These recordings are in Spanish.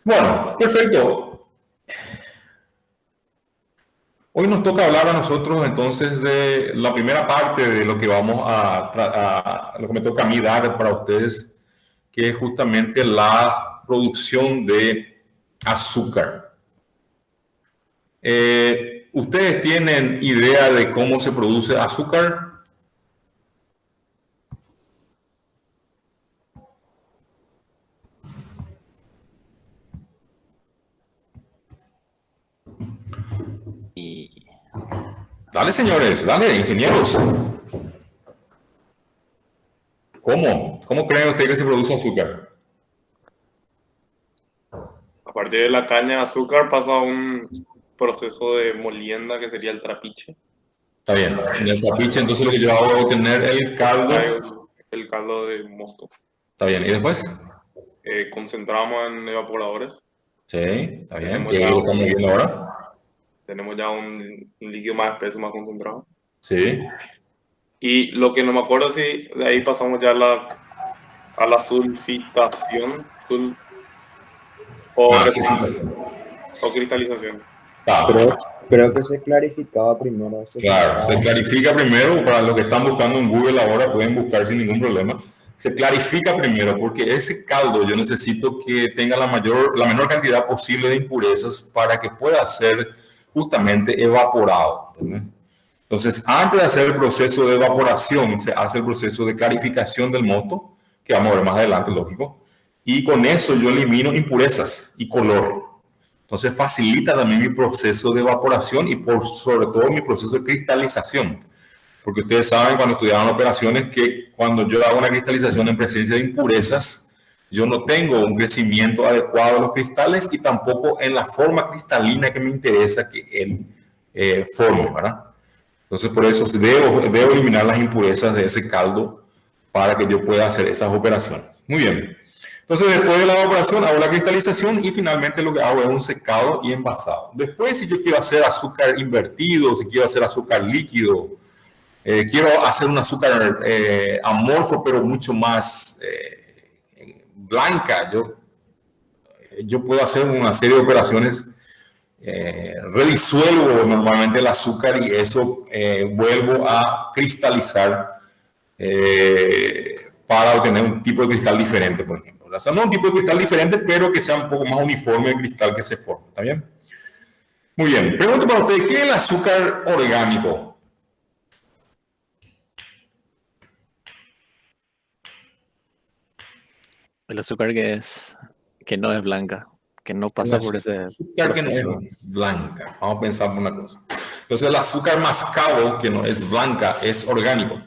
Bueno, perfecto. Hoy nos toca hablar a nosotros entonces de la primera parte de lo que lo que me toca a mí dar para ustedes, que es justamente la producción de azúcar. ¿Ustedes tienen idea de cómo se produce azúcar? Y Dale, señores, dale, ingenieros. ¿Cómo? ¿Cómo creen ustedes que se produce azúcar? A partir de la caña de azúcar pasa a un proceso de molienda que sería el trapiche. Está bien. En el trapiche, entonces lo que yo hago es obtener el Extrae caldo. el caldo de mosto. Está bien. ¿Y después? Concentramos en evaporadores. Sí, está bien. Tenemos ¿Qué es ya lo que estamos un, viendo ahora? tenemos ya un líquido más espeso, más concentrado. Sí. Y lo que no me acuerdo si de ahí pasamos ya a la sulfitación o, Ah, sí. o cristalización. Está. Creo que se clarificaba primero, se Claro, se filtraba. clarifica primero, para los que están buscando en Google ahora pueden buscar sin ningún problema. Se clarifica primero porque ese caldo yo necesito que tenga la menor cantidad posible de impurezas para que pueda ser justamente evaporado, ¿verdad? Entonces, antes de hacer el proceso de evaporación, se hace el proceso de clarificación del mosto, que vamos a ver más adelante, lógico, y con eso yo elimino impurezas y color. Entonces facilita también mi proceso de evaporación y sobre todo mi proceso de cristalización. Porque ustedes saben cuando estudiaban operaciones que cuando yo hago una cristalización en presencia de impurezas, yo no tengo un crecimiento adecuado de los cristales y tampoco en la forma cristalina que me interesa que él forme, ¿verdad? Entonces por eso debo eliminar las impurezas de ese caldo para que yo pueda hacer esas operaciones. Muy bien. Entonces, después de la evaporación, hago la cristalización y finalmente lo que hago es un secado y envasado. Después, si yo quiero hacer azúcar invertido, si quiero hacer azúcar líquido, quiero hacer un azúcar amorfo, pero mucho más blanca, yo puedo hacer una serie de operaciones. Redisuelvo normalmente el azúcar y eso vuelvo a cristalizar para obtener un tipo de cristal diferente, por ejemplo. O sea, no un tipo de cristal diferente, pero que sea un poco más uniforme el cristal que se forma. ¿Está bien? Muy bien. Pregunto para ustedes, ¿qué es el azúcar orgánico? el azúcar que no es blanca, que no pasa por ese azúcar que no proceso. es blanca. Vamos a pensar por una cosa. Entonces, el azúcar mascabo, que no es blanca, es orgánico.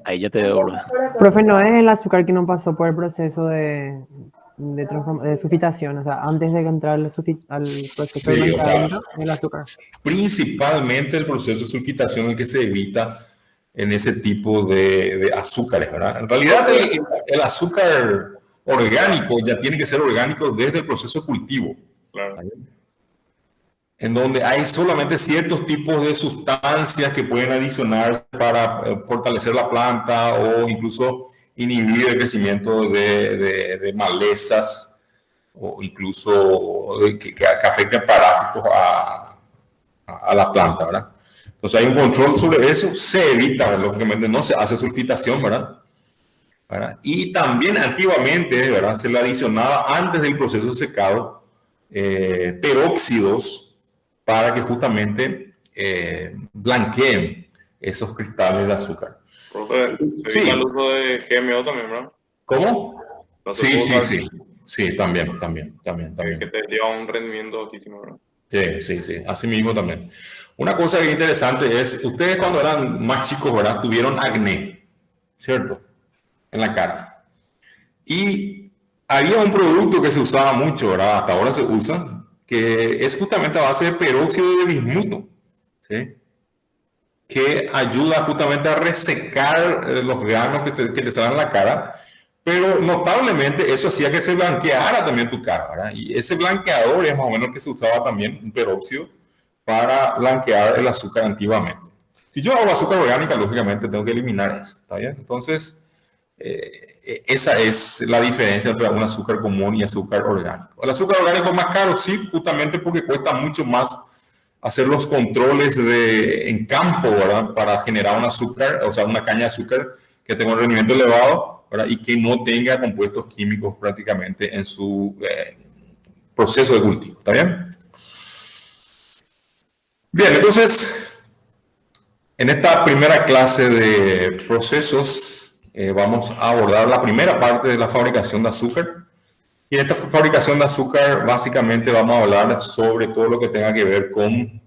Ahí ya te debo. Profe, no es el azúcar que no pasó por el proceso de sulfitación, o sea, antes de entrar al proceso de Sí, o sea, blanqueamiento del azúcar. principalmente el proceso de sulfitación el que se evita en ese tipo de azúcares, ¿verdad? En realidad el azúcar orgánico ya tiene que ser orgánico desde el proceso de cultivo, Claro. en donde hay solamente ciertos tipos de sustancias que pueden adicionar para fortalecer la planta o incluso inhibir el crecimiento de malezas o incluso que afecten parásitos a la planta, ¿verdad? Entonces hay un control sobre eso, se evita, lógicamente no se hace sulfitación, ¿verdad? Y también antiguamente, ¿verdad? Se le adicionaba antes del proceso de secado peróxidos para que justamente blanqueen esos cristales de azúcar. Profe, se Sí. evita el uso de GMO también, ¿verdad? ¿Cómo? No se Sí, puede sí, usar sí. Sí, también. que te lleva a un rendimiento altísimo, ¿verdad? Sí, así mismo también. Una cosa bien interesante es, ustedes cuando eran más chicos, ¿verdad? Tuvieron acné, ¿cierto? En la cara. Y había un producto que se usaba mucho, ¿verdad? Hasta ahora se usa, que es justamente a base de peróxido de bismuto, ¿sí? Que ayuda justamente a resecar los granos que te salen en la cara, pero notablemente eso hacía que se blanqueara también tu cara, ¿verdad? Y ese blanqueador es más o menos el que se usaba también, un peróxido, para blanquear el azúcar antiguamente. Si yo hago azúcar orgánica, lógicamente tengo que eliminar eso, ¿está bien? Entonces, Esa es la diferencia entre un azúcar común y azúcar orgánico. El azúcar orgánico es más caro, sí, justamente porque cuesta mucho más hacer los controles en campo, ¿verdad? Para generar un azúcar, o sea, una caña de azúcar que tenga un rendimiento elevado, ¿verdad? Y que no tenga compuestos químicos prácticamente en su proceso de cultivo. ¿Está bien? Bien, entonces, en esta primera clase de procesos vamos a abordar la primera parte de la fabricación de azúcar. Y en esta fabricación de azúcar básicamente vamos a hablar sobre todo lo que tenga que ver con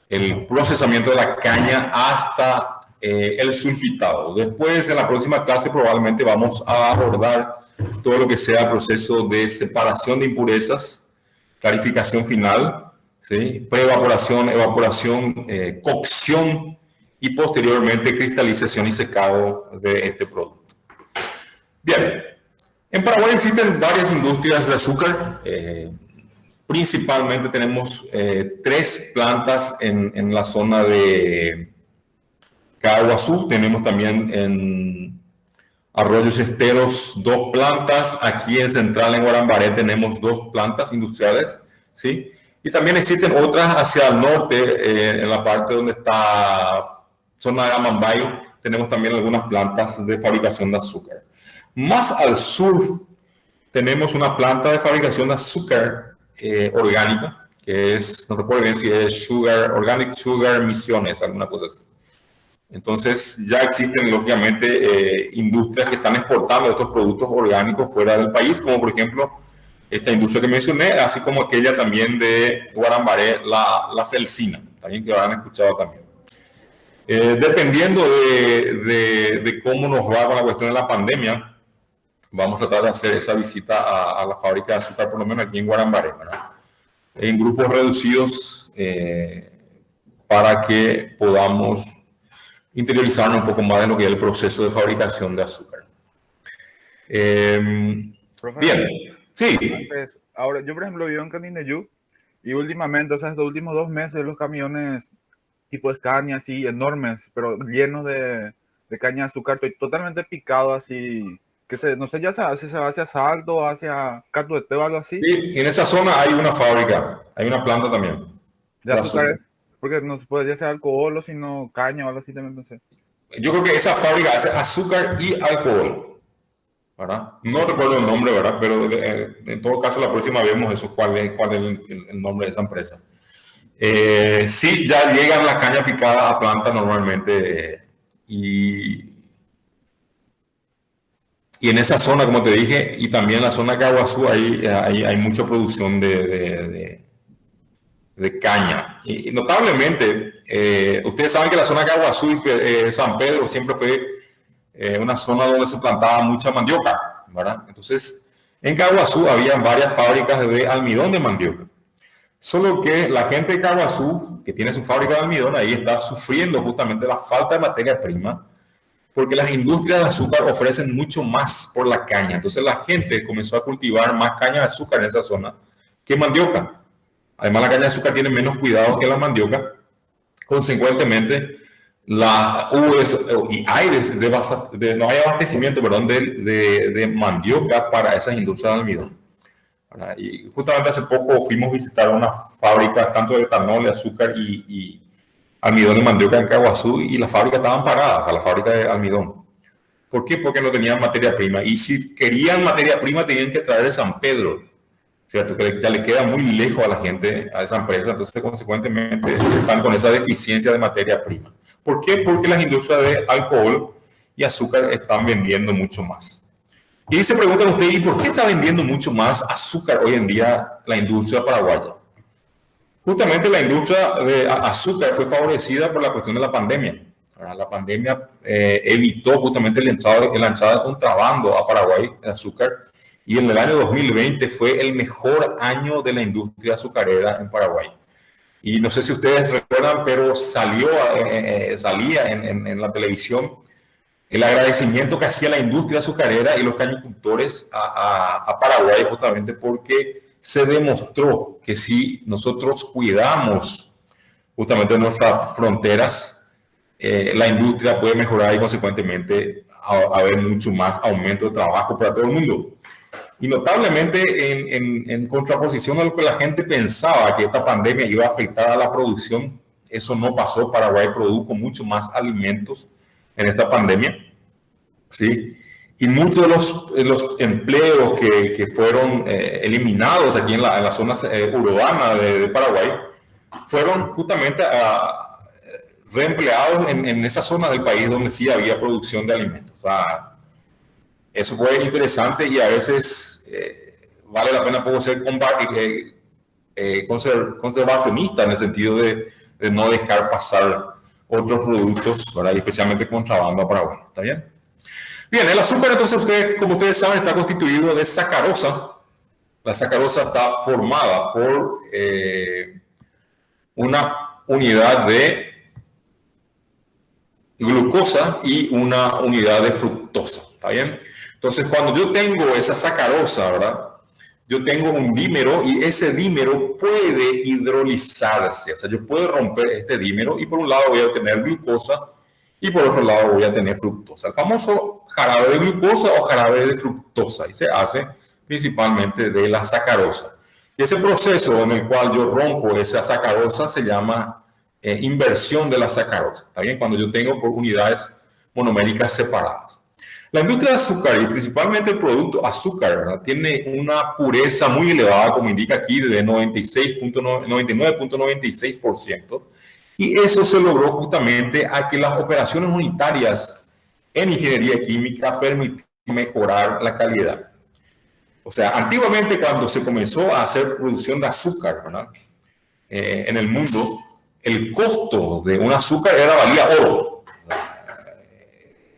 el procesamiento de la caña hasta el sulfitado. Después, en la próxima clase probablemente vamos a abordar todo lo que sea el proceso de separación de impurezas, clarificación final, ¿sí? Preevaporación, evaporación, cocción y posteriormente cristalización y secado de este producto. Bien, en Paraguay existen varias industrias de azúcar. Principalmente tenemos 3 plantas en la zona de Caguazú. Tenemos también en Arroyos Esteros 2 plantas. Aquí en Central, en Guarambaré, tenemos 2 plantas industriales, ¿sí? Y también existen otras hacia el norte, en la parte donde está zona de Amambay. Tenemos también algunas plantas de fabricación de azúcar. Más al sur tenemos una planta de fabricación de azúcar orgánica, que es, no recuerdo bien si es Organic Sugar Misiones, alguna cosa así. Entonces ya existen lógicamente industrias que están exportando estos productos orgánicos fuera del país, como por ejemplo esta industria que mencioné, así como aquella también de Guarambaré, la Felsina, también que habrán escuchado también. Dependiendo de cómo nos va con la cuestión de la pandemia, vamos a tratar de hacer esa visita a la fábrica de azúcar, por lo menos aquí en Guarambaré, ¿verdad? En grupos reducidos para que podamos interiorizarnos un poco más de lo que es el proceso de fabricación de azúcar. Bien, sí. Entonces, ahora, yo por ejemplo vivo en Canindeyú y últimamente, o sea, estos últimos 2 meses, los camiones tipo Scania así enormes, pero llenos de caña de azúcar, estoy totalmente picado así. Que no sé, ya se va hacia Salto, hacia Catuete o algo así. Sí, en esa zona hay una fábrica, hay una planta también. De azúcar, porque no se puede ya sea alcohol o sino caña o algo así también, no sé. Yo creo que esa fábrica hace azúcar y alcohol, ¿verdad? No recuerdo el nombre, ¿verdad? Pero en todo caso la próxima vemos eso, cuál es el nombre de esa empresa. Sí, ya llegan las cañas picadas a planta normalmente y en esa zona, como te dije, y también en la zona de Caguazú, hay mucha producción de caña. Y notablemente, ustedes saben que la zona de Caguazú y San Pedro siempre fue una zona donde se plantaba mucha mandioca, ¿verdad? Entonces, en Caguazú había varias fábricas de almidón de mandioca. Solo que la gente de Caguazú, que tiene su fábrica de almidón, ahí está sufriendo justamente la falta de materia prima, porque las industrias de azúcar ofrecen mucho más por la caña. Entonces la gente comenzó a cultivar más caña de azúcar en esa zona que mandioca. Además, la caña de azúcar tiene menos cuidado que la mandioca. Consecuentemente, no hay abastecimiento, perdón, de mandioca para esas industrias de almidón. Y justamente hace poco fuimos a visitar una fábrica tanto de etanol, de azúcar y almidón de mandioca en Caguazú, y las fábricas estaban paradas, la fábrica de almidón. ¿Por qué? Porque no tenían materia prima. Y si querían materia prima, tenían que traer de San Pedro, ¿cierto? Que ya le queda muy lejos a la gente, a esa empresa. Entonces, consecuentemente, están con esa deficiencia de materia prima. ¿Por qué? Porque las industrias de alcohol y azúcar están vendiendo mucho más. Y se preguntan ustedes, ¿y por qué está vendiendo mucho más azúcar hoy en día la industria paraguaya? Justamente la industria de azúcar fue favorecida por la cuestión de la pandemia. La pandemia evitó justamente la entrada de contrabando a Paraguay de azúcar, y en el año 2020 fue el mejor año de la industria azucarera en Paraguay. Y no sé si ustedes recuerdan, pero salía en la televisión el agradecimiento que hacía la industria azucarera y los cañicultores a Paraguay, justamente porque se demostró que si nosotros cuidamos justamente nuestras fronteras, la industria puede mejorar y consecuentemente haber mucho más aumento de trabajo para todo el mundo. Y notablemente en contraposición a lo que la gente pensaba, que esta pandemia iba a afectar a la producción, eso no pasó. Paraguay produjo mucho más alimentos en esta pandemia, ¿sí? Y muchos de los empleos que fueron eliminados aquí en la zona urbana de Paraguay fueron justamente reempleados en esa zona del país donde sí había producción de alimentos. O sea, eso fue interesante y a veces vale la pena ser conservacionista en el sentido de no dejar pasar otros productos, ¿verdad? Y especialmente contrabando a Paraguay. ¿Está bien? Bien, el azúcar, entonces, como ustedes saben, está constituido de sacarosa. La sacarosa está formada por una unidad de glucosa y una unidad de fructosa. ¿Está bien? Entonces, cuando yo tengo esa sacarosa, ¿verdad? Yo tengo un dímero y ese dímero puede hidrolizarse. O sea, yo puedo romper este dímero y por un lado voy a obtener glucosa y por otro lado voy a tener fructosa. El famoso jarabe de glucosa o jarabe de fructosa, y se hace principalmente de la sacarosa. Y ese proceso en el cual yo rompo esa sacarosa se llama inversión de la sacarosa. ¿Está bien? Cuando yo tengo por unidades monoméricas separadas. La industria de azúcar y principalmente el producto azúcar, ¿verdad? Tiene una pureza muy elevada, como indica aquí, de 99.96%. Y eso se logró justamente a que las operaciones unitarias en ingeniería química permitieron mejorar la calidad. O sea, antiguamente cuando se comenzó a hacer producción de azúcar, ¿verdad? En el mundo, el costo de un azúcar valía oro.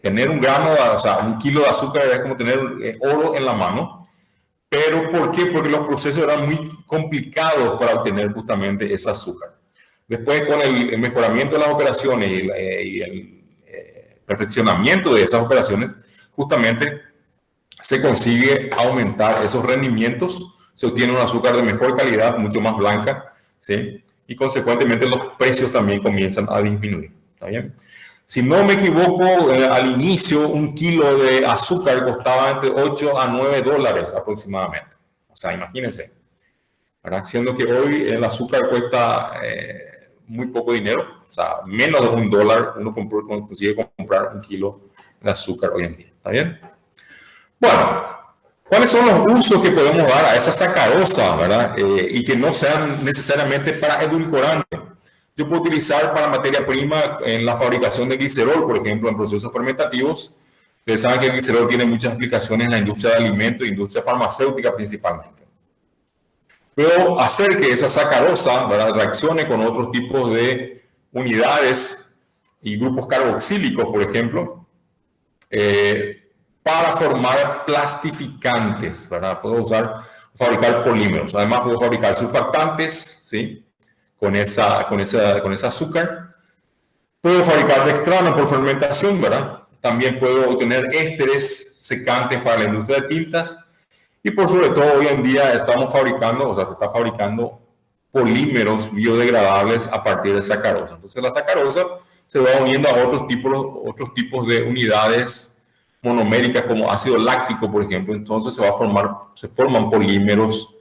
Tener un gramo, o sea, un kilo de azúcar era como tener oro en la mano. ¿Pero por qué? Porque los procesos eran muy complicados para obtener justamente ese azúcar. Después, con el mejoramiento de las operaciones y el perfeccionamiento de esas operaciones, justamente se consigue aumentar esos rendimientos, se obtiene un azúcar de mejor calidad, mucho más blanca, ¿sí? Y consecuentemente los precios también comienzan a disminuir. ¿Está bien? Si no me equivoco, al inicio un kilo de azúcar costaba entre 8 a 9 dólares aproximadamente. O sea, imagínense, ¿verdad? Siendo que hoy el azúcar cuesta muy poco dinero, o sea, menos de $1, uno consigue comprar un kilo de azúcar hoy en día. ¿Está bien? Bueno, ¿cuáles son los usos que podemos dar a esa sacarosa, ¿verdad? Y que no sean necesariamente para edulcorante? Yo puedo utilizar para materia prima en la fabricación de glicerol, por ejemplo, en procesos fermentativos. Ustedes saben que el glicerol tiene muchas aplicaciones en la industria de alimentos e industria farmacéutica principalmente. Puedo hacer que esa sacarosa, ¿verdad?, reaccione con otros tipos de unidades y grupos carboxílicos, por ejemplo, para formar plastificantes, ¿verdad? Puedo fabricar polímeros. Además, puedo fabricar surfactantes, ¿sí?, con ese azúcar. Puedo fabricar dextrano por fermentación, ¿verdad? También puedo obtener ésteres secantes para la industria de tintas. Y por sobre todo, hoy en día estamos fabricando, o sea, se está fabricando polímeros biodegradables a partir de sacarosa. Entonces, la sacarosa se va uniendo a otros tipos de unidades monoméricas como ácido láctico, por ejemplo. Entonces, se forman polímeros,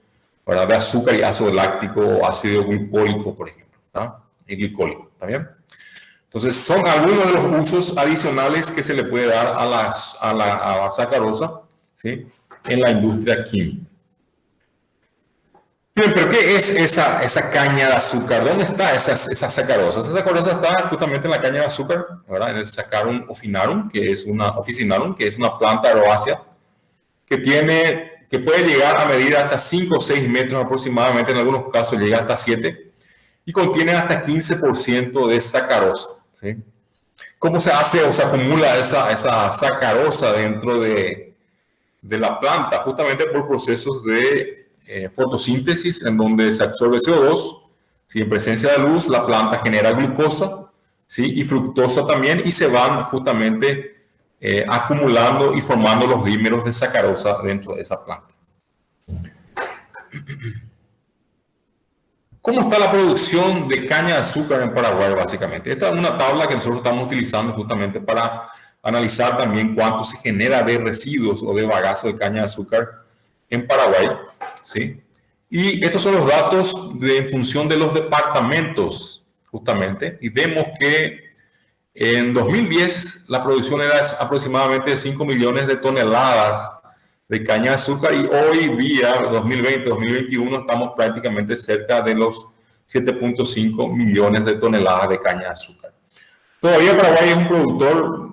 ¿verdad?, de azúcar y ácido láctico o ácido glucólico, por ejemplo, ¿verdad? Y glicólico, ¿está bien? Entonces, son algunos de los usos adicionales que se le puede dar a la sacarosa, ¿sí?, en la industria química. Bien, pero ¿qué es esa caña de azúcar? ¿Dónde está esa sacarosa? Esa sacarosa está justamente en la caña de azúcar, ¿verdad? En el Saccharum officinarum, que es una planta herbácea que puede llegar a medir hasta 5 o 6 metros aproximadamente, en algunos casos llega hasta 7, y contiene hasta 15% de sacarosa, ¿sí? ¿Cómo se hace o se acumula esa sacarosa dentro de la planta? Justamente por procesos de fotosíntesis, en donde se absorbe CO2, ¿sí? En presencia de luz, la planta genera glucosa, ¿sí?, y fructosa también, y se van justamente acumulando y formando los dímeros de sacarosa dentro de esa planta. ¿Cómo está la producción de caña de azúcar en Paraguay, básicamente? Esta es una tabla que nosotros estamos utilizando justamente para analizar también cuánto se genera de residuos o de bagazo de caña de azúcar en Paraguay, ¿sí? Y estos son los datos en función de los departamentos, justamente, y vemos que en 2010 la producción era aproximadamente de 5 millones de toneladas de caña de azúcar y hoy día, 2020-2021, estamos prácticamente cerca de los 7.5 millones de toneladas de caña de azúcar. Todavía Paraguay es un productor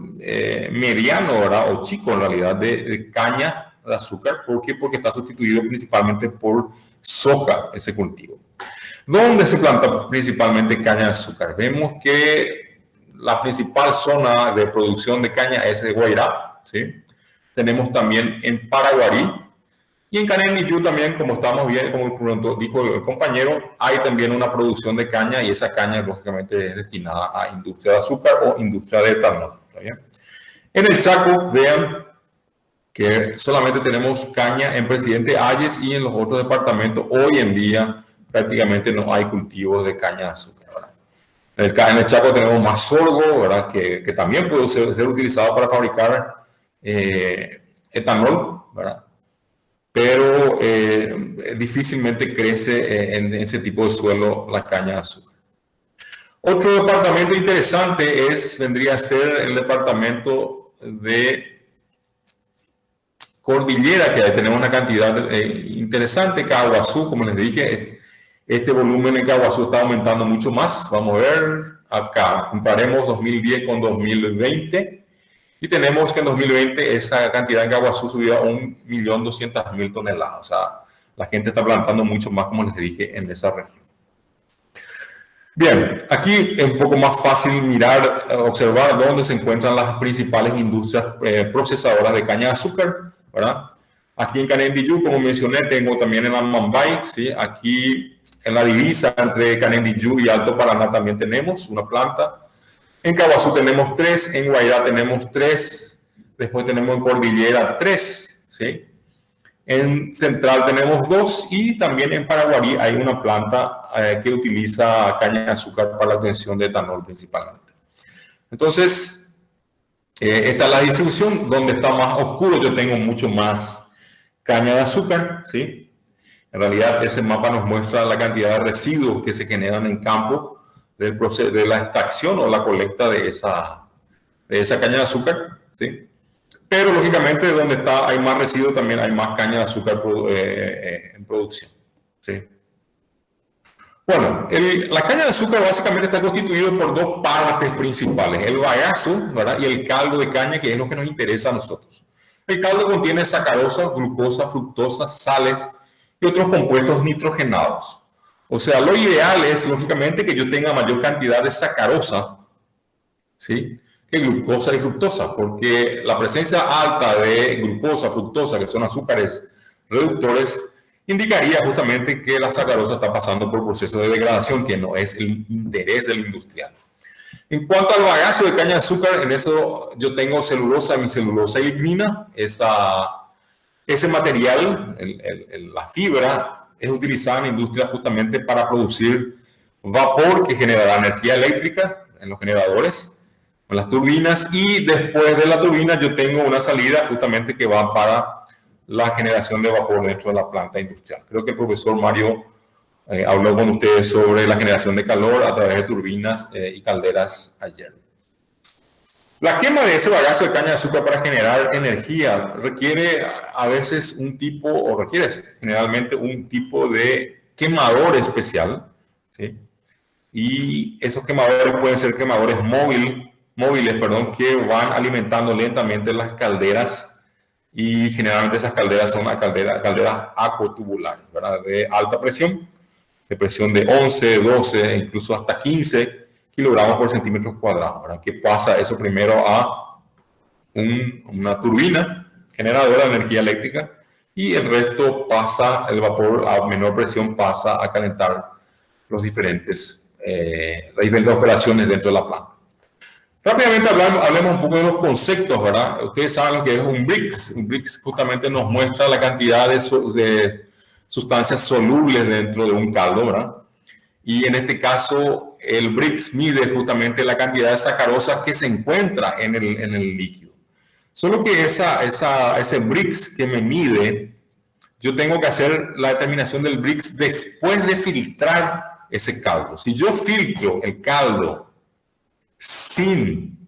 mediano, ¿verdad? O chico en realidad de caña de azúcar. ¿Por qué? Porque está sustituido principalmente por soja, ese cultivo. ¿Dónde se planta principalmente caña de azúcar? Vemos que la principal zona de producción de caña es de Guairá, ¿sí? Tenemos también en Paraguarí y en Canendillú también, como estamos viendo, como dijo el compañero, hay también una producción de caña y esa caña lógicamente es destinada a industria de azúcar o industria de etanol. ¿Está bien? En el Chaco, vean que solamente tenemos caña en Presidente Hayes y en los otros departamentos hoy en día prácticamente no hay cultivos de caña de azúcar, ¿verdad? En el Chaco tenemos más sorgo, ¿verdad? Que también puede ser utilizado para fabricar etanol, ¿verdad? Pero difícilmente crece en ese tipo de suelo la caña de azúcar. Otro departamento interesante vendría a ser el departamento de Cordillera, que tenemos una cantidad interesante. Caguazú, como les dije, este volumen en Caguazú está aumentando mucho más. Vamos a ver acá, comparemos 2010 con 2020. Y tenemos que en 2020 esa cantidad en Caguazú subió a 1.200.000 toneladas. O sea, la gente está plantando mucho más, como les dije, en esa región. Bien, aquí es un poco más fácil mirar, observar dónde se encuentran las principales industrias procesadoras de caña de azúcar, ¿verdad? Aquí en Canendillú, como mencioné, tengo también en Amambay, ¿sí? Aquí en la divisa entre Canendillú y Alto Paraná también tenemos una planta. En Caguazú tenemos 3, en Guairá tenemos 3, después tenemos en Cordillera 3, ¿sí? En Central tenemos 2 y también en Paraguarí hay una planta que utiliza caña de azúcar para la obtención de etanol principalmente. Entonces, esta es la distribución. Donde está más oscuro yo tengo mucho más caña de azúcar, ¿sí? En realidad ese mapa nos muestra la cantidad de residuos que se generan en campo del proceso de la extracción o la colecta de esa caña de azúcar, ¿sí? Pero lógicamente donde hay más residuos también hay más caña de azúcar en producción, ¿sí? Bueno, la caña de azúcar básicamente está constituida por dos partes principales, el bagazo, ¿verdad? Y el caldo de caña, que es lo que nos interesa a nosotros. El caldo contiene sacarosa, glucosa, fructosa, sales y otros compuestos nitrogenados. O sea, lo ideal es, lógicamente, que yo tenga mayor cantidad de sacarosa, ¿sí?, que glucosa y fructosa, porque la presencia alta de glucosa, fructosa, que son azúcares reductores, indicaría justamente que la sacarosa está pasando por proceso de degradación, que no es el interés del industrial. En cuanto al bagazo de caña de azúcar, en eso yo tengo celulosa, hemicelulosa y lignina. Ese material, la fibra, es utilizada en industria justamente para producir vapor que generará energía eléctrica en los generadores, en las turbinas, y después de la turbina yo tengo una salida justamente que va para la generación de vapor dentro de la planta industrial. Creo que el profesor Mario habló con ustedes sobre la generación de calor a través de turbinas y calderas ayer. La quema de ese bagazo de caña de azúcar para generar energía requiere a veces generalmente un tipo de quemador especial, ¿sí? Y esos quemadores pueden ser quemadores móviles, que van alimentando lentamente las calderas, y generalmente esas calderas son calderas acotubulares, ¿verdad? De alta presión, de presión de 11, 12, incluso hasta 15 kilogramos por centímetros cuadrados, ¿verdad? Que pasa eso primero a una turbina generadora de energía eléctrica, y el resto pasa, el vapor a menor presión pasa a calentar las diferentes operaciones dentro de la planta. Rápidamente hablemos un poco de los conceptos, ¿verdad? Ustedes saben lo que es un Brix. Un Brix justamente nos muestra la cantidad de sustancias solubles dentro de un caldo, ¿verdad? Y en este caso, el Brix mide justamente la cantidad de sacarosa que se encuentra en el líquido. Solo que ese Brix que me mide, yo tengo que hacer la determinación del Brix después de filtrar ese caldo. Si yo filtro el caldo sin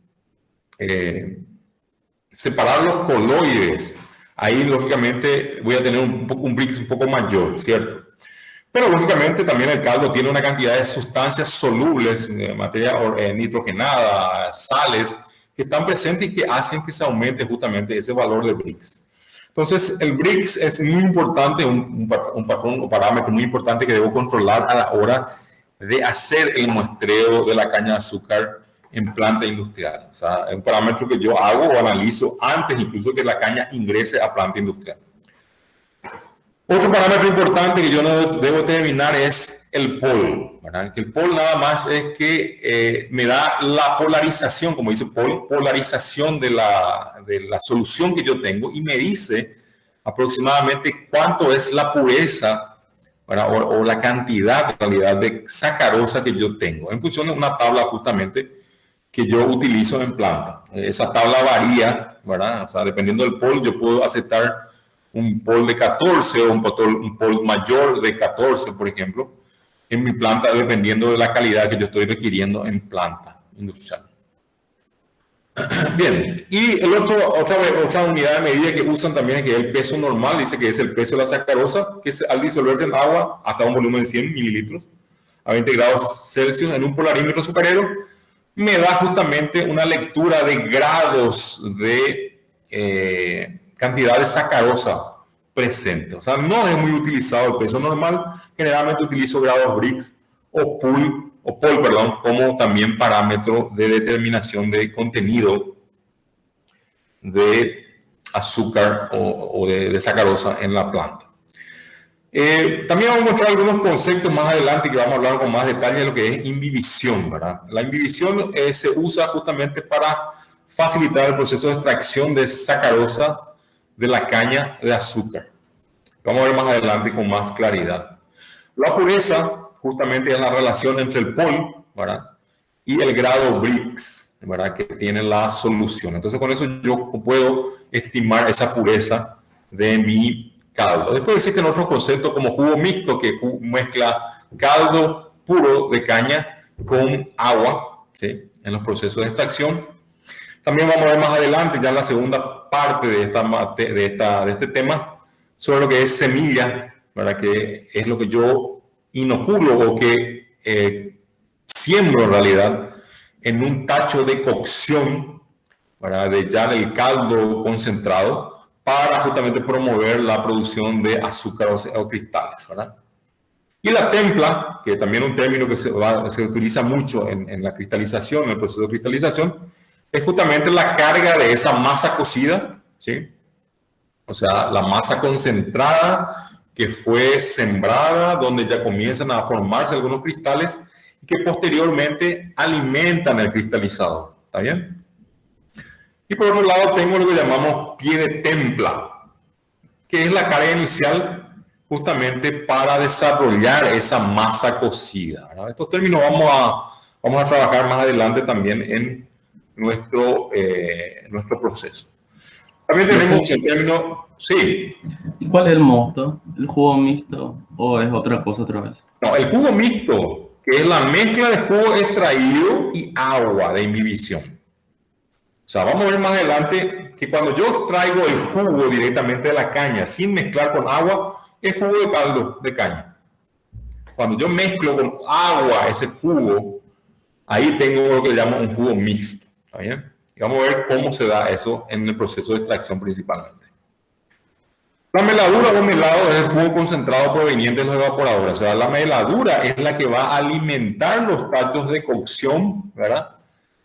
separar los coloides, ahí lógicamente voy a tener un Brix un poco mayor, ¿cierto? Pero lógicamente también el caldo tiene una cantidad de sustancias solubles, materia nitrogenada, sales, que están presentes y que hacen que se aumente justamente ese valor de Brix. Entonces, el Brix es muy importante, un patrón o parámetro muy importante que debo controlar a la hora de hacer el muestreo de la caña de azúcar en planta industrial. O sea, es un parámetro que yo hago o analizo antes incluso que la caña ingrese a planta industrial. Otro parámetro importante que yo debo determinar es el pol, ¿verdad? Que el pol nada más es que me da la polarización, como dice pol, polarización de la solución que yo tengo y me dice aproximadamente cuánto es la pureza, ¿verdad? O la cantidad en realidad de sacarosa que yo tengo, en función de una tabla justamente que yo utilizo en planta. Esa tabla varía, ¿verdad? O sea, dependiendo del pol, yo puedo aceptar un pol de 14 o un pol mayor de 14, por ejemplo, en mi planta, dependiendo de la calidad que yo estoy requiriendo en planta industrial. Bien, y otra unidad de medida que usan también, que es el peso normal, dice que es el peso de la sacarosa, que es al disolverse en agua hasta un volumen de 100 mililitros a 20 grados Celsius en un polarímetro azucarero, me da justamente una lectura de grados de cantidad de sacarosa presente. O sea, no es muy utilizado el peso normal. Generalmente utilizo grados Brix o pol, como también parámetro de determinación de contenido de azúcar o de sacarosa en la planta. También vamos a mostrar algunos conceptos más adelante que vamos a hablar con más detalle de lo que es imbibición, ¿verdad? La imbibición se usa justamente para facilitar el proceso de extracción de sacarosa de la caña de azúcar. Vamos a ver más adelante con más claridad. La pureza justamente es la relación entre el pol, ¿verdad? Y el grado Brix, ¿verdad? Que tiene la solución. Entonces con eso yo puedo estimar esa pureza de mi caldo. Después existen otros conceptos como jugo mixto, que mezcla caldo puro de caña con agua, ¿sí? En los procesos de extracción. También vamos a ver más adelante, ya en la segunda parte de este tema, sobre lo que es semilla, ¿verdad? Que es lo que yo inoculo o que siembro en realidad en un tacho de cocción, ¿verdad? De ya del caldo concentrado, para justamente promover la producción de azúcar o cristales, ¿verdad? Y la templa, que también es un término que se utiliza mucho en la cristalización, en el proceso de cristalización, es justamente la carga de esa masa cocida, ¿sí? O sea, la masa concentrada que fue sembrada, donde ya comienzan a formarse algunos cristales y que posteriormente alimentan el cristalizador. ¿Está bien? Y por otro lado tengo lo que llamamos pie de templa, que es la carga inicial justamente para desarrollar esa masa cocida, ¿verdad? Estos términos vamos a trabajar más adelante también en nuestro proceso. También tenemos el término, sí. ¿Y cuál es el mosto? ¿El jugo mixto o es otra cosa otra vez? No, el jugo mixto, que es la mezcla de jugo extraído y agua de imbibición. O sea, vamos a ver más adelante que cuando yo extraigo el jugo directamente de la caña sin mezclar con agua, es jugo de caldo de caña. Cuando yo mezclo con agua ese jugo, ahí tengo lo que le llamo un jugo mixto. ¿Está bien? Y vamos a ver cómo se da eso en el proceso de extracción principalmente. La meladura o melado es el jugo concentrado proveniente de los evaporadores. O sea, la meladura es la que va a alimentar los tachos de cocción, ¿verdad?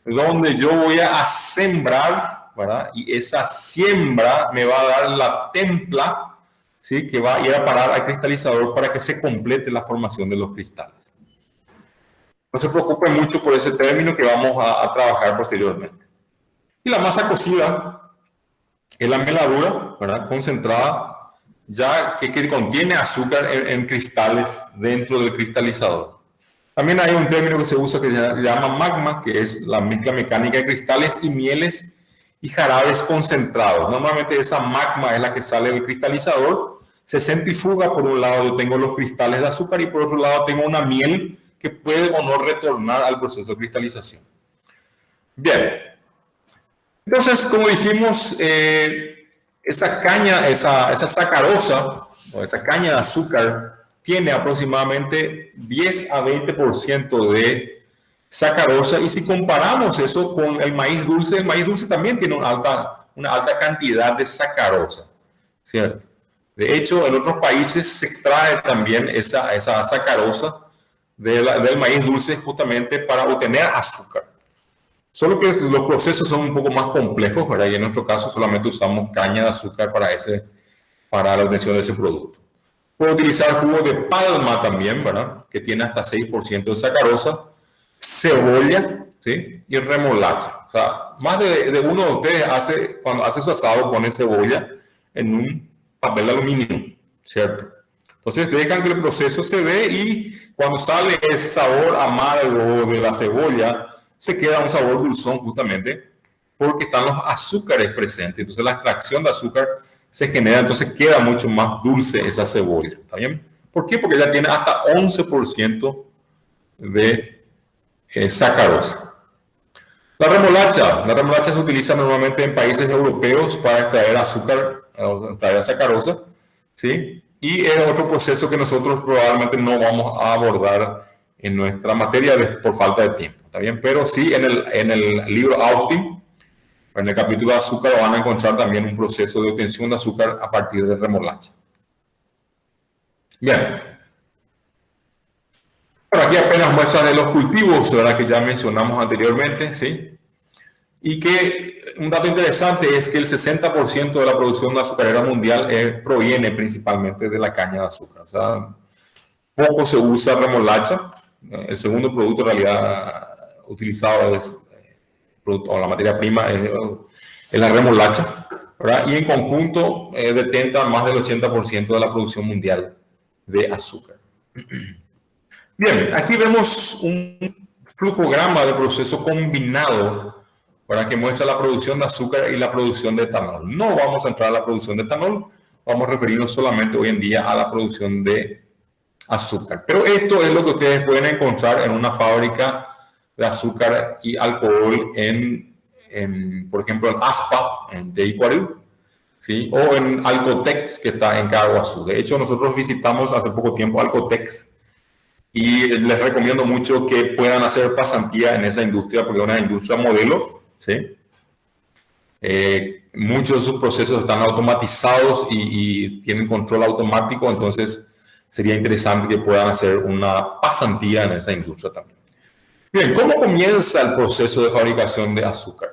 Donde yo voy a sembrar, ¿verdad? Y esa siembra me va a dar la templa, ¿sí? Que va a ir a parar al cristalizador para que se complete la formación de los cristales. No se preocupen mucho por ese término que vamos a trabajar posteriormente. Y la masa cocida es la meladura, ¿verdad? Concentrada, ya que contiene azúcar en cristales dentro del cristalizador. También hay un término que se usa que se llama magma, que es la mezcla mecánica de cristales y mieles y jarabes concentrados. Normalmente esa magma es la que sale del cristalizador, se centrifuga. Por un lado yo tengo los cristales de azúcar y por otro lado tengo una miel que puede o no retornar al proceso de cristalización. Bien. Entonces, como dijimos, esa caña, esa sacarosa o esa caña de azúcar tiene aproximadamente 10 a 20% de sacarosa, y si comparamos eso con el maíz dulce también tiene una alta cantidad de sacarosa, ¿cierto? De hecho, en otros países se extrae también esa sacarosa del maíz dulce justamente para obtener azúcar. Solo que los procesos son un poco más complejos, ¿verdad? Y en nuestro caso solamente usamos caña de azúcar para la obtención de ese producto. Puedo utilizar jugo de palma también, ¿verdad? Que tiene hasta 6% de sacarosa, cebolla, ¿sí? Y remolacha. O sea, más de uno de ustedes cuando hace su asado, pone cebolla en un papel de aluminio, ¿cierto? Entonces dejan que el proceso se dé y cuando sale ese sabor amargo de la cebolla, se queda un sabor dulzón justamente porque están los azúcares presentes. Entonces la extracción de azúcar se genera, entonces queda mucho más dulce esa cebolla. ¿Está bien? ¿Por qué? Porque ya tiene hasta 11% de sacarosa. La remolacha se utiliza normalmente en países europeos para extraer azúcar, extraer sacarosa, ¿sí? Y es otro proceso que nosotros probablemente no vamos a abordar en nuestra materia por falta de tiempo. ¿Está bien? Pero sí, en el libro Austin, en el capítulo de azúcar, van a encontrar también un proceso de obtención de azúcar a partir de remolacha. Bien. Por aquí apenas muestran de los cultivos, ¿verdad? Que ya mencionamos anteriormente, ¿sí? Y que un dato interesante es que el 60% de la producción azucarera mundial proviene principalmente de la caña de azúcar. O sea, poco se usa remolacha. El segundo producto en realidad utilizado o la materia prima es la remolacha, ¿verdad? Y en conjunto detenta más del 80% de la producción mundial de azúcar. Bien, aquí vemos un flujograma de proceso combinado para que muestra la producción de azúcar y la producción de etanol. No vamos a entrar a la producción de etanol, vamos a referirnos solamente hoy en día a la producción de azúcar. Pero esto es lo que ustedes pueden encontrar en una fábrica de azúcar y alcohol por ejemplo, en ASPA, de Icuarí, ¿sí? O en Alcotex, que está en Caguazú. De hecho, nosotros visitamos hace poco tiempo Alcotex y les recomiendo mucho que puedan hacer pasantía en esa industria porque es una industria modelo, ¿sí? Muchos de sus procesos están automatizados y tienen control automático, entonces sería interesante que puedan hacer una pasantía en esa industria también. Bien, ¿cómo comienza el proceso de fabricación de azúcar?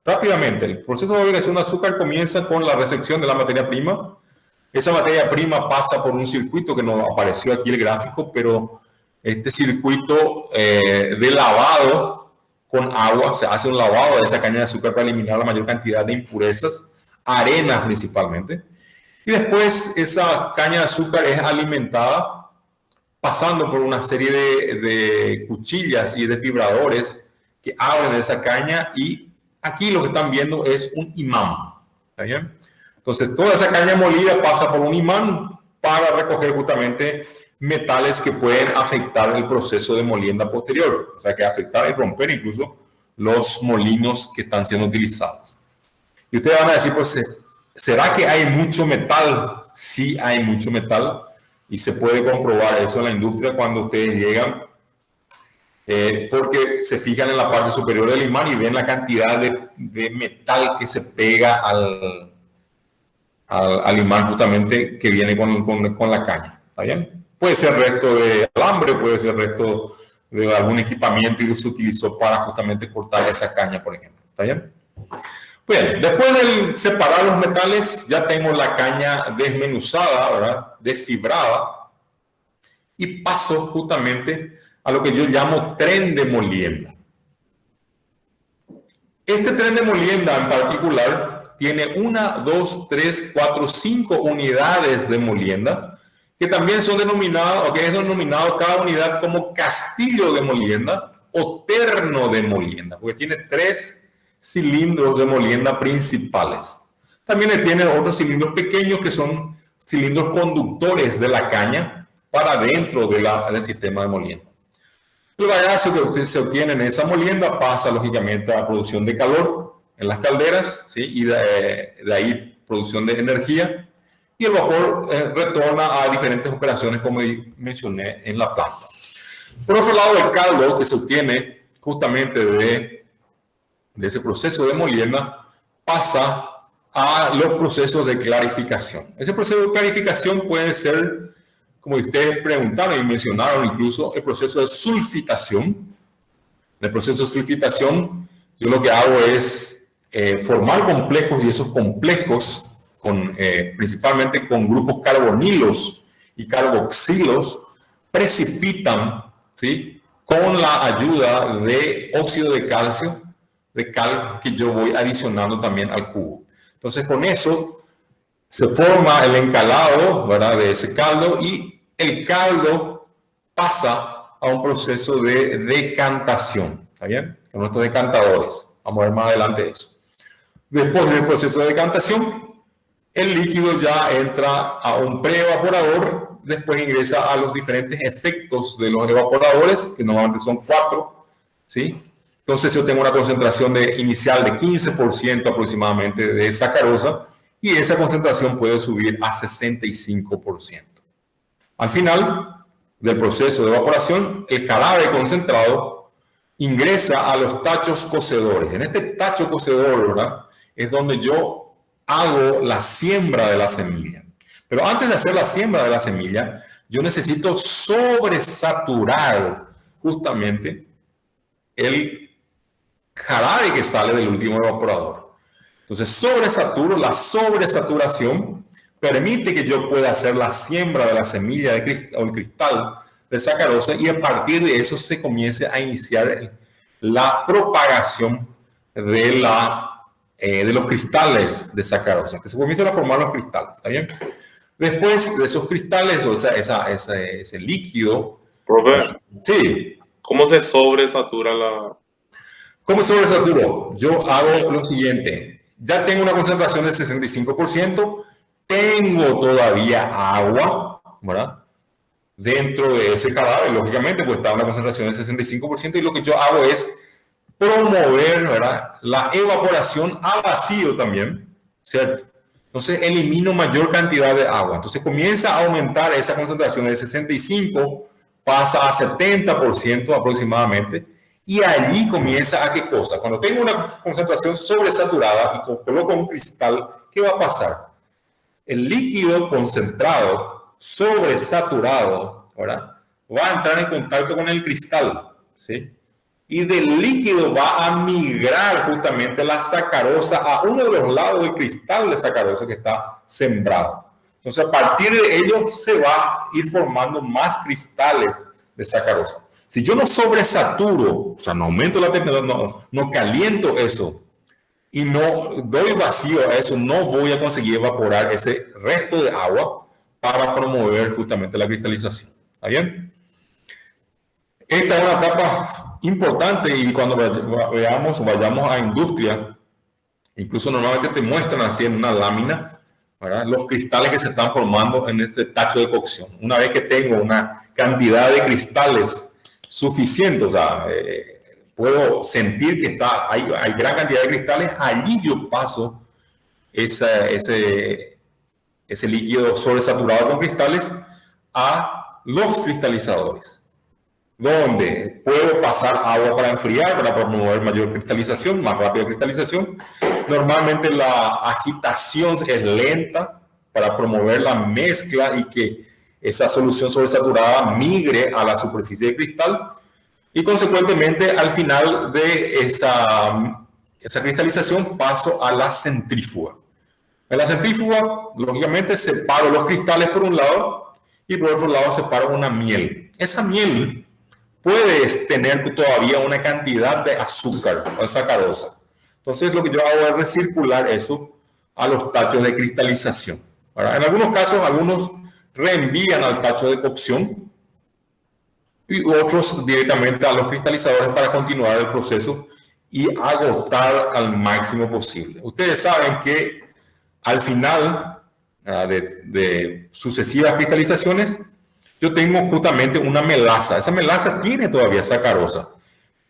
Rápidamente, el proceso de fabricación de azúcar comienza con la recepción de la materia prima. Esa materia prima pasa por un circuito que no apareció aquí el gráfico, pero este circuito de lavado con agua, se hace un lavado de esa caña de azúcar para eliminar la mayor cantidad de impurezas, arenas principalmente. Y después esa caña de azúcar es alimentada pasando por una serie de cuchillas y de fibradores que abren esa caña y aquí lo que están viendo es un imán. ¿Está bien? Entonces toda esa caña molida pasa por un imán para recoger justamente metales que pueden afectar el proceso de molienda posterior. O sea, que afectar y romper incluso los molinos que están siendo utilizados. Y ustedes van a decir, pues, ¿será que hay mucho metal? Sí hay mucho metal. Y se puede comprobar eso en la industria cuando ustedes llegan, porque se fijan en la parte superior del imán y ven la cantidad de metal que se pega al imán justamente que viene con la caña. ¿Está bien? Puede ser resto de alambre, puede ser resto de algún equipamiento que se utilizó para justamente cortar esa caña, por ejemplo. ¿Está bien? Bien, después de separar los metales, ya tengo la caña desmenuzada, ¿verdad? Desfibrada, y paso justamente a lo que yo llamo tren de molienda. Este tren de molienda en particular tiene 1, 2, 3, 4, 5 unidades de molienda que también son denominados, o que es denominado cada unidad como castillo de molienda o terno de molienda, porque tiene 3 cilindros de molienda principales. También tiene otros cilindros pequeños que son cilindros conductores de la caña para dentro del sistema de molienda. El bagazo que se obtiene en esa molienda pasa lógicamente a producción de calor en las calderas, ¿sí? Y de ahí producción de energía, y el vapor retorna a diferentes operaciones como mencioné en la planta. Por otro lado, el caldo que se obtiene justamente de ese proceso de molienda pasa a los procesos de clarificación. Ese proceso de clarificación puede ser, como ustedes preguntaron y mencionaron, incluso el proceso de sulfitación. En el proceso de sulfitación, yo lo que hago es formar complejos, y esos complejos, principalmente con grupos carbonilos y carboxilos, precipitan, ¿sí?, con la ayuda de óxido de calcio, de cal, que yo voy adicionando también al jugo. Entonces, con eso se forma el encalado, ¿verdad?, de ese caldo, y el caldo pasa a un proceso de decantación, ¿está bien? Con nuestros decantadores. Vamos a ver más adelante eso. Después del proceso de decantación, el líquido ya entra a un preevaporador, después ingresa a los diferentes efectos de los evaporadores, que normalmente son 4, ¿sí? Entonces yo tengo una concentración inicial de 15% aproximadamente de sacarosa, y esa concentración puede subir a 65%. Al final del proceso de evaporación, el jarabe concentrado ingresa a los tachos cocedores. En este tacho cocedor, ¿verdad?, es donde yo hago la siembra de la semilla. Pero antes de hacer la siembra de la semilla, yo necesito sobresaturar justamente el jarabe que sale del último evaporador. Entonces, la sobresaturación permite que yo pueda hacer la siembra de la semilla o el cristal de sacarosa, y a partir de eso se comience a iniciar la propagación de los cristales de sacarosa, que se comienzan a formar los cristales, ¿está bien? Después de esos cristales, o sea, ese líquido... Profe, Sí. ¿cómo se sobresatura la...? ¿Cómo sobresaturo? Yo hago lo siguiente. Ya tengo una concentración del 65%, tengo todavía agua, ¿verdad?, dentro de ese jarabe, lógicamente, pues está en una concentración del 65%, y lo que yo hago es promover, ¿verdad?, la evaporación a vacío también, ¿cierto? Entonces elimino mayor cantidad de agua. Entonces comienza a aumentar esa concentración de 65, pasa a 70% aproximadamente, y allí comienza a ¿qué cosa? Cuando tengo una concentración sobresaturada y coloco un cristal, ¿qué va a pasar? El líquido concentrado, sobresaturado, ¿verdad?, va a entrar en contacto con el cristal, ¿sí? Y del líquido va a migrar justamente la sacarosa a uno de los lados del cristal de sacarosa que está sembrado. Entonces, a partir de ello se va a ir formando más cristales de sacarosa. Si yo no sobresaturo, o sea, no aumento la temperatura, no caliento eso y no doy vacío a eso, no voy a conseguir evaporar ese resto de agua para promover justamente la cristalización. ¿Está bien? Esta es una etapa importante, y cuando vayamos a industria, incluso normalmente te muestran así en una lámina, ¿verdad?, los cristales que se están formando en este tacho de cocción. Una vez que tengo una cantidad de cristales suficiente, o sea, puedo sentir que hay gran cantidad de cristales, allí yo paso ese líquido sobresaturado con cristales a los cristalizadores, donde puedo pasar agua para enfriar, para promover mayor cristalización, más rápida cristalización. Normalmente la agitación es lenta para promover la mezcla y que esa solución sobresaturada migre a la superficie de cristal, y consecuentemente al final de esa cristalización paso a la centrífuga. En la centrífuga, lógicamente, separo los cristales por un lado y por otro lado separo una miel. Esa miel puede tener todavía una cantidad de azúcar o sacarosa. Entonces lo que yo hago es recircular eso a los tachos de cristalización, ¿verdad? En algunos casos, algunos reenvían al tacho de cocción y otros directamente a los cristalizadores para continuar el proceso y agotar al máximo posible. Ustedes saben que al final de sucesivas cristalizaciones, yo tengo justamente una melaza. Esa melaza tiene todavía sacarosa,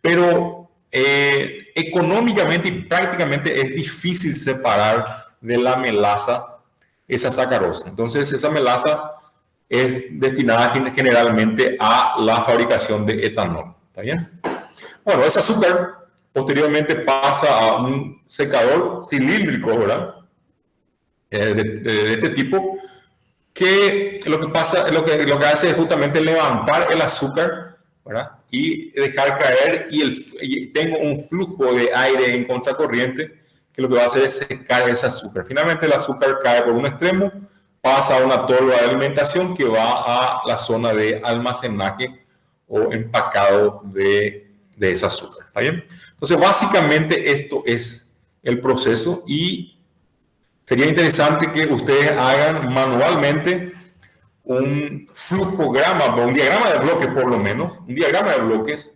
pero económicamente y prácticamente es difícil separar de la melaza esa sacarosa. Entonces, esa melaza es destinada generalmente a la fabricación de etanol. ¿Está bien? Bueno, ese azúcar posteriormente pasa a un secador cilíndrico, ¿verdad? De este tipo, que lo que hace es justamente levantar el azúcar, ¿verdad? Y dejar caer, y tengo un flujo de aire en contracorriente que lo que va a hacer es secar ese azúcar. Finalmente el azúcar cae por un extremo, pasa a una tolva de alimentación que va a la zona de almacenaje o empacado de ese azúcar. ¿Está bien? Entonces, básicamente esto es el proceso y sería interesante que ustedes hagan manualmente un flujograma, un diagrama de bloques por lo menos, un diagrama de bloques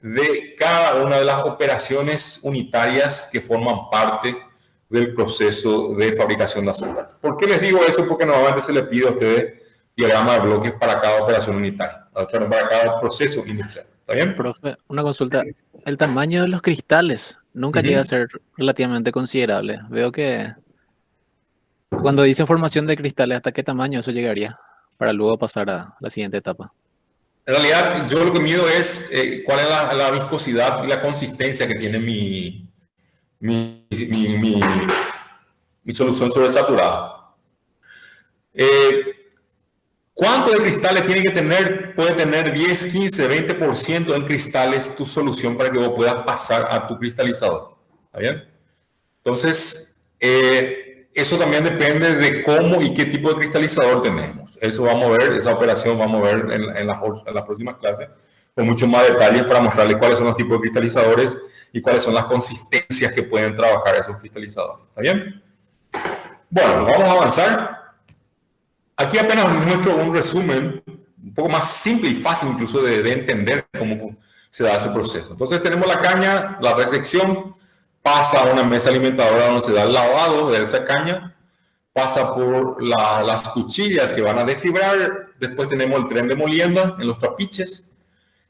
de cada una de las operaciones unitarias que forman parte del proceso de fabricación de azúcar. ¿Por qué les digo eso? Porque normalmente se les pide a ustedes diagrama de bloques para cada operación unitaria, para cada proceso industrial. ¿Está bien? Profe, una consulta. El tamaño de los cristales nunca llega a ser relativamente considerable. Veo que cuando dice formación de cristales, ¿hasta qué tamaño eso llegaría? Para luego pasar a la siguiente etapa. En realidad, yo lo que mido es cuál es la viscosidad y la consistencia que tiene mi solución sobresaturada. ¿Cuánto de cristales tiene que tener? Puede tener 10, 15, 20% en cristales tu solución para que vos puedas pasar a tu cristalizador. ¿Está bien? Entonces, eso también depende de cómo y qué tipo de cristalizador tenemos. Eso vamos a ver, esa operación vamos a ver en las próximas clases con mucho más detalles para mostrarles cuáles son los tipos de cristalizadores y cuáles son las consistencias que pueden trabajar esos cristalizadores. ¿Está bien? Bueno, vamos a avanzar. Aquí apenas muestro un resumen un poco más simple y fácil incluso de entender cómo se da ese proceso. Entonces tenemos la caña, la resección, pasa a una mesa alimentadora donde se da el lavado de esa caña, pasa por las cuchillas que van a desfibrar, después tenemos el tren de molienda en los trapiches.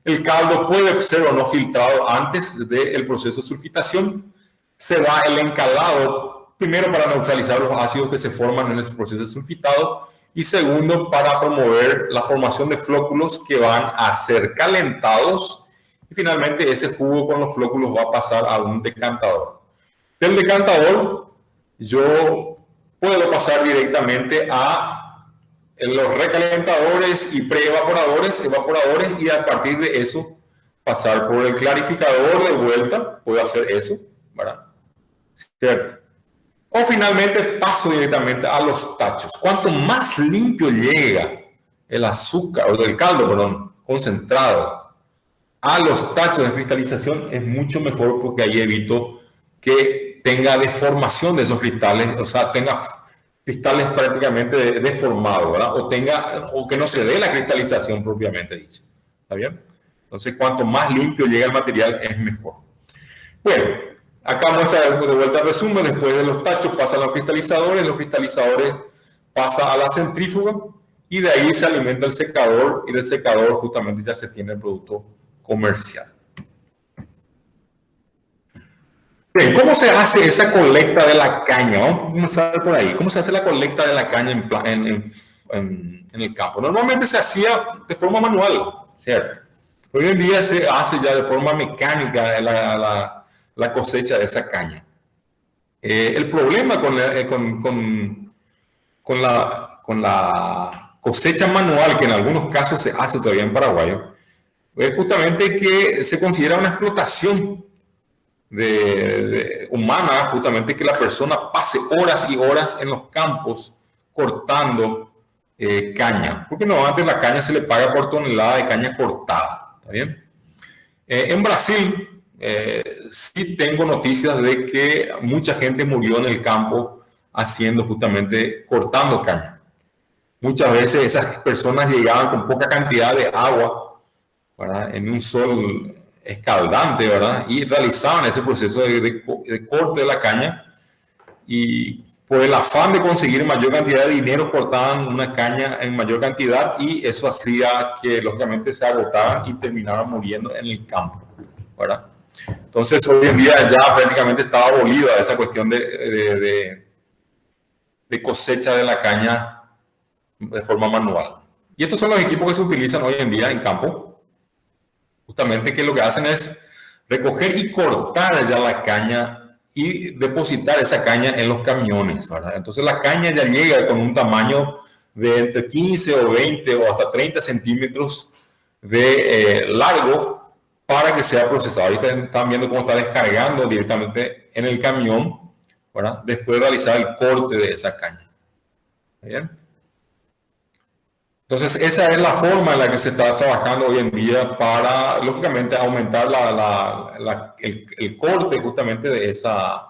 El caldo puede ser o no filtrado antes del proceso de sulfitación. Se da el encalado, primero para neutralizar los ácidos que se forman en el proceso de sulfitado y segundo para promover la formación de flóculos que van a ser calentados y finalmente ese jugo con los flóculos va a pasar a un decantador. Del decantador yo puedo pasar directamente a los recalentadores y preevaporadores, evaporadores, y a partir de eso pasar por el clarificador de vuelta, puedo hacer eso, ¿verdad? ¿Cierto? O finalmente paso directamente a los tachos. Cuanto más limpio llega el azúcar, o el caldo, perdón, concentrado a los tachos de cristalización, es mucho mejor porque ahí evito que tenga deformación de esos cristales, o sea, tenga cristales prácticamente deformados, ¿verdad? O que no se dé la cristalización propiamente dicho. ¿Está bien? Entonces, cuanto más limpio llega el material, es mejor. Bueno, acá muestra de vuelta el resumen. Después de los tachos pasan los cristalizadores pasa a la centrífuga y de ahí se alimenta el secador y del secador justamente ya se tiene el producto comercial. Bien, ¿cómo se hace esa colecta de la caña? Vamos a comenzar por ahí. ¿Cómo se hace la colecta de la caña en el campo? Normalmente se hacía de forma manual, ¿cierto? Hoy en día se hace ya de forma mecánica la cosecha de esa caña. El problema con la cosecha manual, que en algunos casos se hace todavía en Paraguay, es justamente que se considera una explotación humana, justamente que la persona pase horas y horas en los campos cortando caña, porque normalmente la caña se le paga por tonelada de caña cortada. ¿Está bien? En Brasil sí tengo noticias de que mucha gente murió en el campo cortando caña. muchas veces esas personas llegaban con poca cantidad de agua, ¿verdad? En un sol escaldante, ¿verdad? Y realizaban ese proceso de corte de la caña, y por el afán de conseguir mayor cantidad de dinero cortaban una caña en mayor cantidad, y eso hacía que lógicamente se agotaban y terminaban muriendo en el campo, ¿verdad? Entonces hoy en día ya prácticamente estaba abolida esa cuestión de cosecha de la caña de forma manual. Y estos son los equipos que se utilizan hoy en día en campo, justamente, que lo que hacen es recoger y cortar ya la caña y depositar esa caña en los camiones, ¿verdad? Entonces la caña ya llega con un tamaño de entre 15 o 20 o hasta 30 centímetros de largo para que sea procesado. Ahorita están viendo cómo está descargando directamente en el camión, ¿verdad? Después de realizar el corte de esa caña. ¿Bien? Entonces, esa es la forma en la que se está trabajando hoy en día para, lógicamente, aumentar el corte justamente de esa,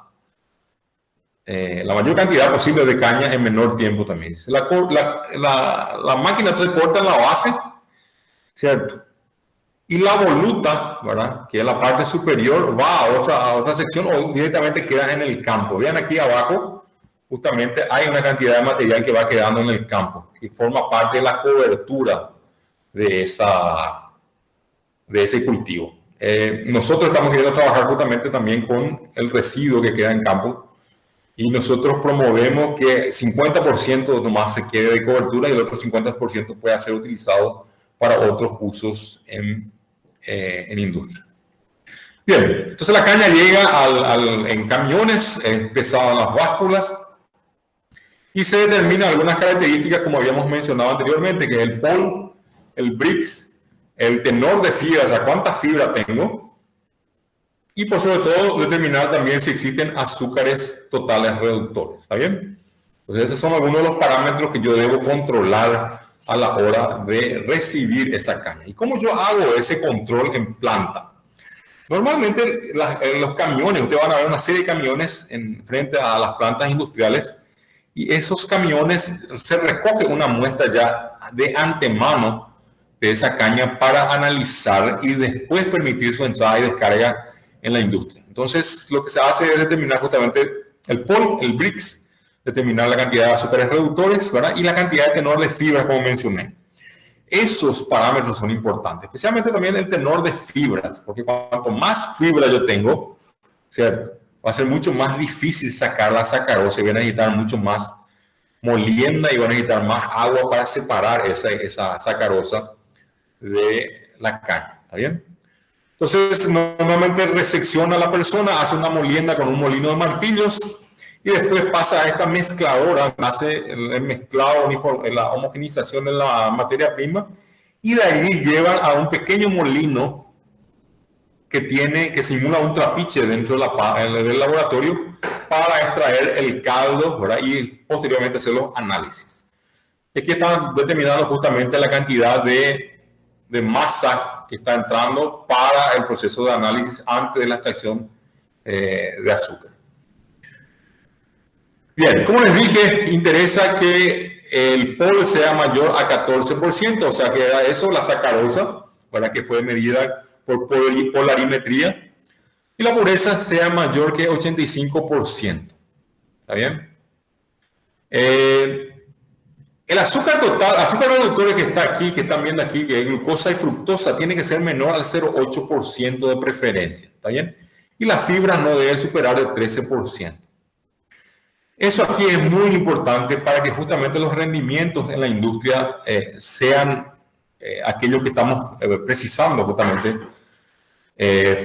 la mayor cantidad posible de caña en menor tiempo también. La máquina entonces corta en la base, ¿cierto? Y la voluta, ¿verdad? Que es la parte superior, va a otra sección o directamente queda en el campo. Vean aquí abajo, justamente hay una cantidad de material que va quedando en el campo, que forma parte de la cobertura de ese cultivo. Nosotros estamos queriendo trabajar justamente también con el residuo que queda en campo, y nosotros promovemos que 50% nomás se quede de cobertura y el otro 50% pueda ser utilizado para otros usos en industria. Bien, entonces la caña llega en camiones, es pesada en las básculas, y se determinan algunas características como habíamos mencionado anteriormente, que es el POL, el BRICS, el tenor de fibra, o sea, cuánta fibra tengo, y por sobre todo determinar también si existen azúcares totales reductores. ¿Está bien? Entonces esos son algunos de los parámetros que yo debo controlar a la hora de recibir esa caña. ¿Y cómo yo hago ese control en planta? Normalmente en los camiones, ustedes van a ver una serie de camiones frente a las plantas industriales, y esos camiones se recoge una muestra ya de antemano de esa caña para analizar y después permitir su entrada y descarga en la industria. Entonces, lo que se hace es determinar justamente el POL, el BRICS, determinar la cantidad de azúcares reductores, ¿verdad? Y la cantidad de tenor de fibra, como mencioné. Esos parámetros son importantes, especialmente también el tenor de fibras, porque cuanto más fibra yo tengo, ¿cierto? Va a ser mucho más difícil sacar la sacarosa y van a necesitar mucho más molienda y van a necesitar más agua para separar esa sacarosa de la caña. ¿Está bien? Entonces, normalmente resecciona a la persona, hace una molienda con un molino de martillos y después pasa a esta mezcladora, hace el mezclado, la homogenización de la materia prima, y de allí llevan a un pequeño molino que simula un trapiche dentro del laboratorio para extraer el caldo, ¿verdad? Y posteriormente hacer los análisis. Aquí están determinando justamente la cantidad de masa que está entrando para el proceso de análisis antes de la extracción de azúcar. Bien, como les dije, interesa que el POL sea mayor a 14%, o sea que era eso, la sacarosa, ¿verdad? Que fue medida por polarimetría, y la pureza sea mayor que 85%. ¿Está bien? El azúcar total, azúcar reductor que está aquí, que están viendo aquí, que es glucosa y fructosa, tiene que ser menor al 0,8% de preferencia. ¿Está bien? Y la fibra no debe superar el 13%. Eso aquí es muy importante para que justamente los rendimientos en la industria sean aquellos que estamos precisando justamente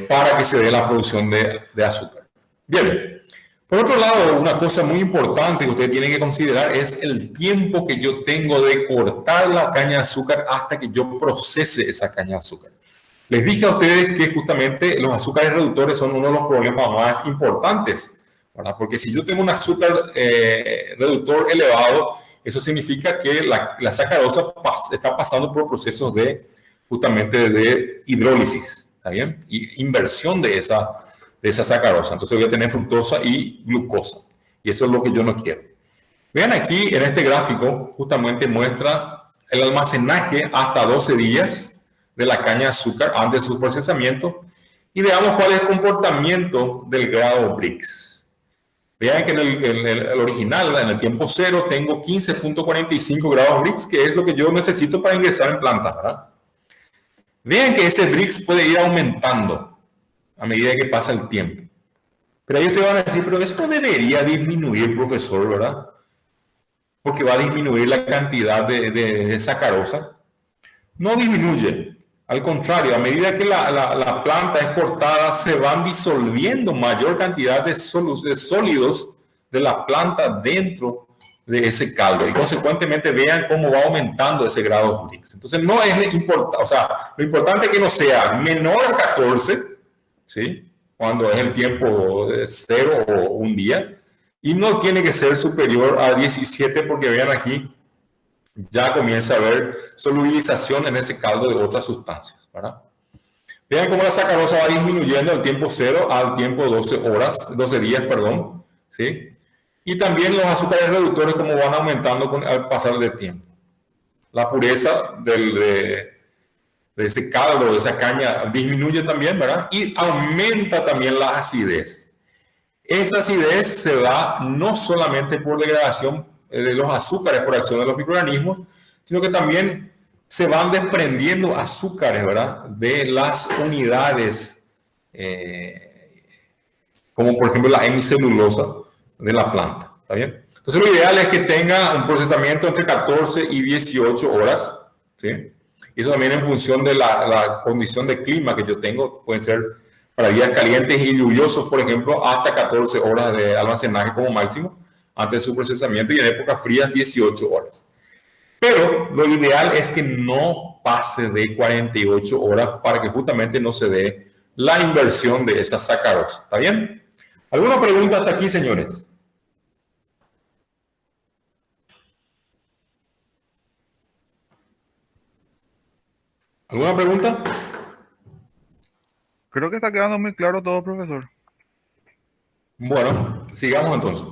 para que se dé la producción de azúcar. Bien, por otro lado, una cosa muy importante que ustedes tienen que considerar es el tiempo que yo tengo de cortar la caña de azúcar hasta que yo procese esa caña de azúcar. Les dije a ustedes que justamente los azúcares reductores son uno de los problemas más importantes, ¿verdad? Porque si yo tengo un azúcar reductor elevado, eso significa que la sacarosa está pasando por procesos justamente de hidrólisis. ¿Está bien? Y inversión de esa sacarosa. Entonces voy a tener fructosa y glucosa. Y eso es lo que yo no quiero. Vean aquí en este gráfico, justamente muestra el almacenaje hasta 12 días de la caña de azúcar antes de su procesamiento y veamos cuál es el comportamiento del grado Brix. Vean que en el original, en el tiempo cero, tengo 15.45 grados Brix, que es lo que yo necesito para ingresar en planta, ¿verdad? Vean que ese Brix puede ir aumentando a medida que pasa el tiempo. Pero ahí ustedes van a decir, pero eso no debería disminuir, profesor, ¿verdad? Porque va a disminuir la cantidad de sacarosa. No disminuye. Al contrario, a medida que la planta es cortada, se van disolviendo mayor cantidad de sólidos de la planta dentro de ese caldo. Y consecuentemente vean cómo va aumentando ese grado Brix. Entonces no es importante, o sea, lo importante es que no sea menor a 14, ¿sí? Cuando es el tiempo de 0 o un día. Y no tiene que ser superior a 17 porque vean aquí, ya comienza a haber solubilización en ese caldo de otras sustancias, ¿verdad? Vean cómo la sacarosa va disminuyendo del tiempo 0 al tiempo 12 días, perdón, ¿sí? Y también los azúcares reductores como van aumentando al pasar del tiempo. La pureza de ese caldo, de esa caña, disminuye también, ¿verdad? Y aumenta también la acidez. Esa acidez se da no solamente por degradación de los azúcares por acción de los microorganismos, sino que también se van desprendiendo azúcares, ¿verdad? De las unidades, como por ejemplo la hemicelulosa de la planta, ¿está bien? Entonces lo ideal es que tenga un procesamiento entre 14 y 18 horas, ¿sí? Y eso también en función de la condición de clima que yo tengo, pueden ser para días calientes y lluviosos, por ejemplo, hasta 14 horas de almacenaje como máximo antes de su procesamiento y en épocas frías 18 horas. Pero lo ideal es que no pase de 48 horas para que justamente no se dé la inversión de esta sacarosa. ¿Está bien? ¿Alguna pregunta hasta aquí, señores? ¿Alguna pregunta? Creo que está quedando muy claro todo, profesor. Bueno, sigamos entonces.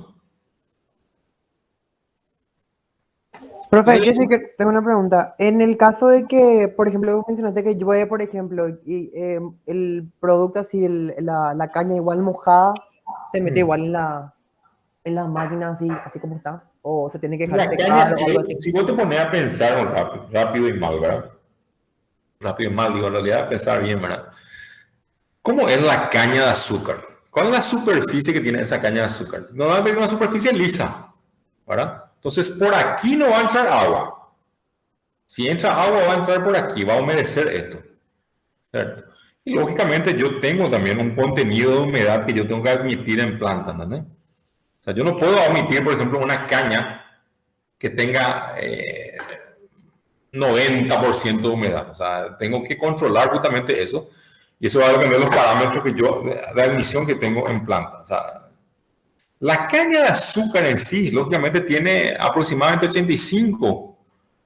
Profe, yo sé que tengo una pregunta. En el caso de que, por ejemplo, vos mencionaste que llueve, por ejemplo, y el producto así, la caña igual mojada, se mete igual en la máquina así como está, o se tiene que dejar La secar caña, o algo así. si vos te pones a pensar rápido y mal, ¿verdad? Rápido y mal, digo, en realidad pensar bien, ¿verdad? ¿Cómo es la caña de azúcar? ¿Cuál es la superficie que tiene esa caña de azúcar? Normalmente tiene una superficie lisa, ¿verdad? Entonces, por aquí no va a entrar agua. Si entra agua, va a entrar por aquí, va a humedecer esto, ¿cierto? Y lógicamente yo tengo también un contenido de humedad que yo tengo que admitir en planta, ¿no? O sea, yo no puedo admitir, por ejemplo, una caña que tenga 90% de humedad. O sea, tengo que controlar justamente eso. Y eso va a depender de los parámetros de admisión que tengo en planta. O sea, la caña de azúcar en sí, lógicamente, tiene aproximadamente 85,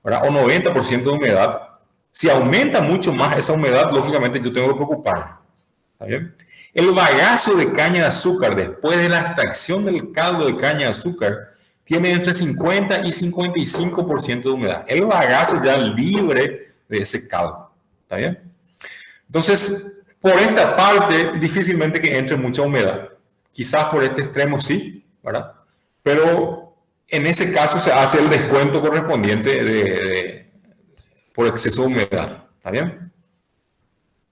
¿verdad? O 90% de humedad. Si aumenta mucho más esa humedad, lógicamente yo tengo que preocuparme. ¿Está bien? El bagazo de caña de azúcar, después de la extracción del caldo de caña de azúcar, tiene entre 50 y 55% de humedad. El bagazo ya libre de ese caldo. ¿Está bien? Entonces, por esta parte, difícilmente que entre mucha humedad. Quizás por este extremo sí, ¿verdad? Pero en ese caso se hace el descuento correspondiente por exceso de humedad. ¿Está bien?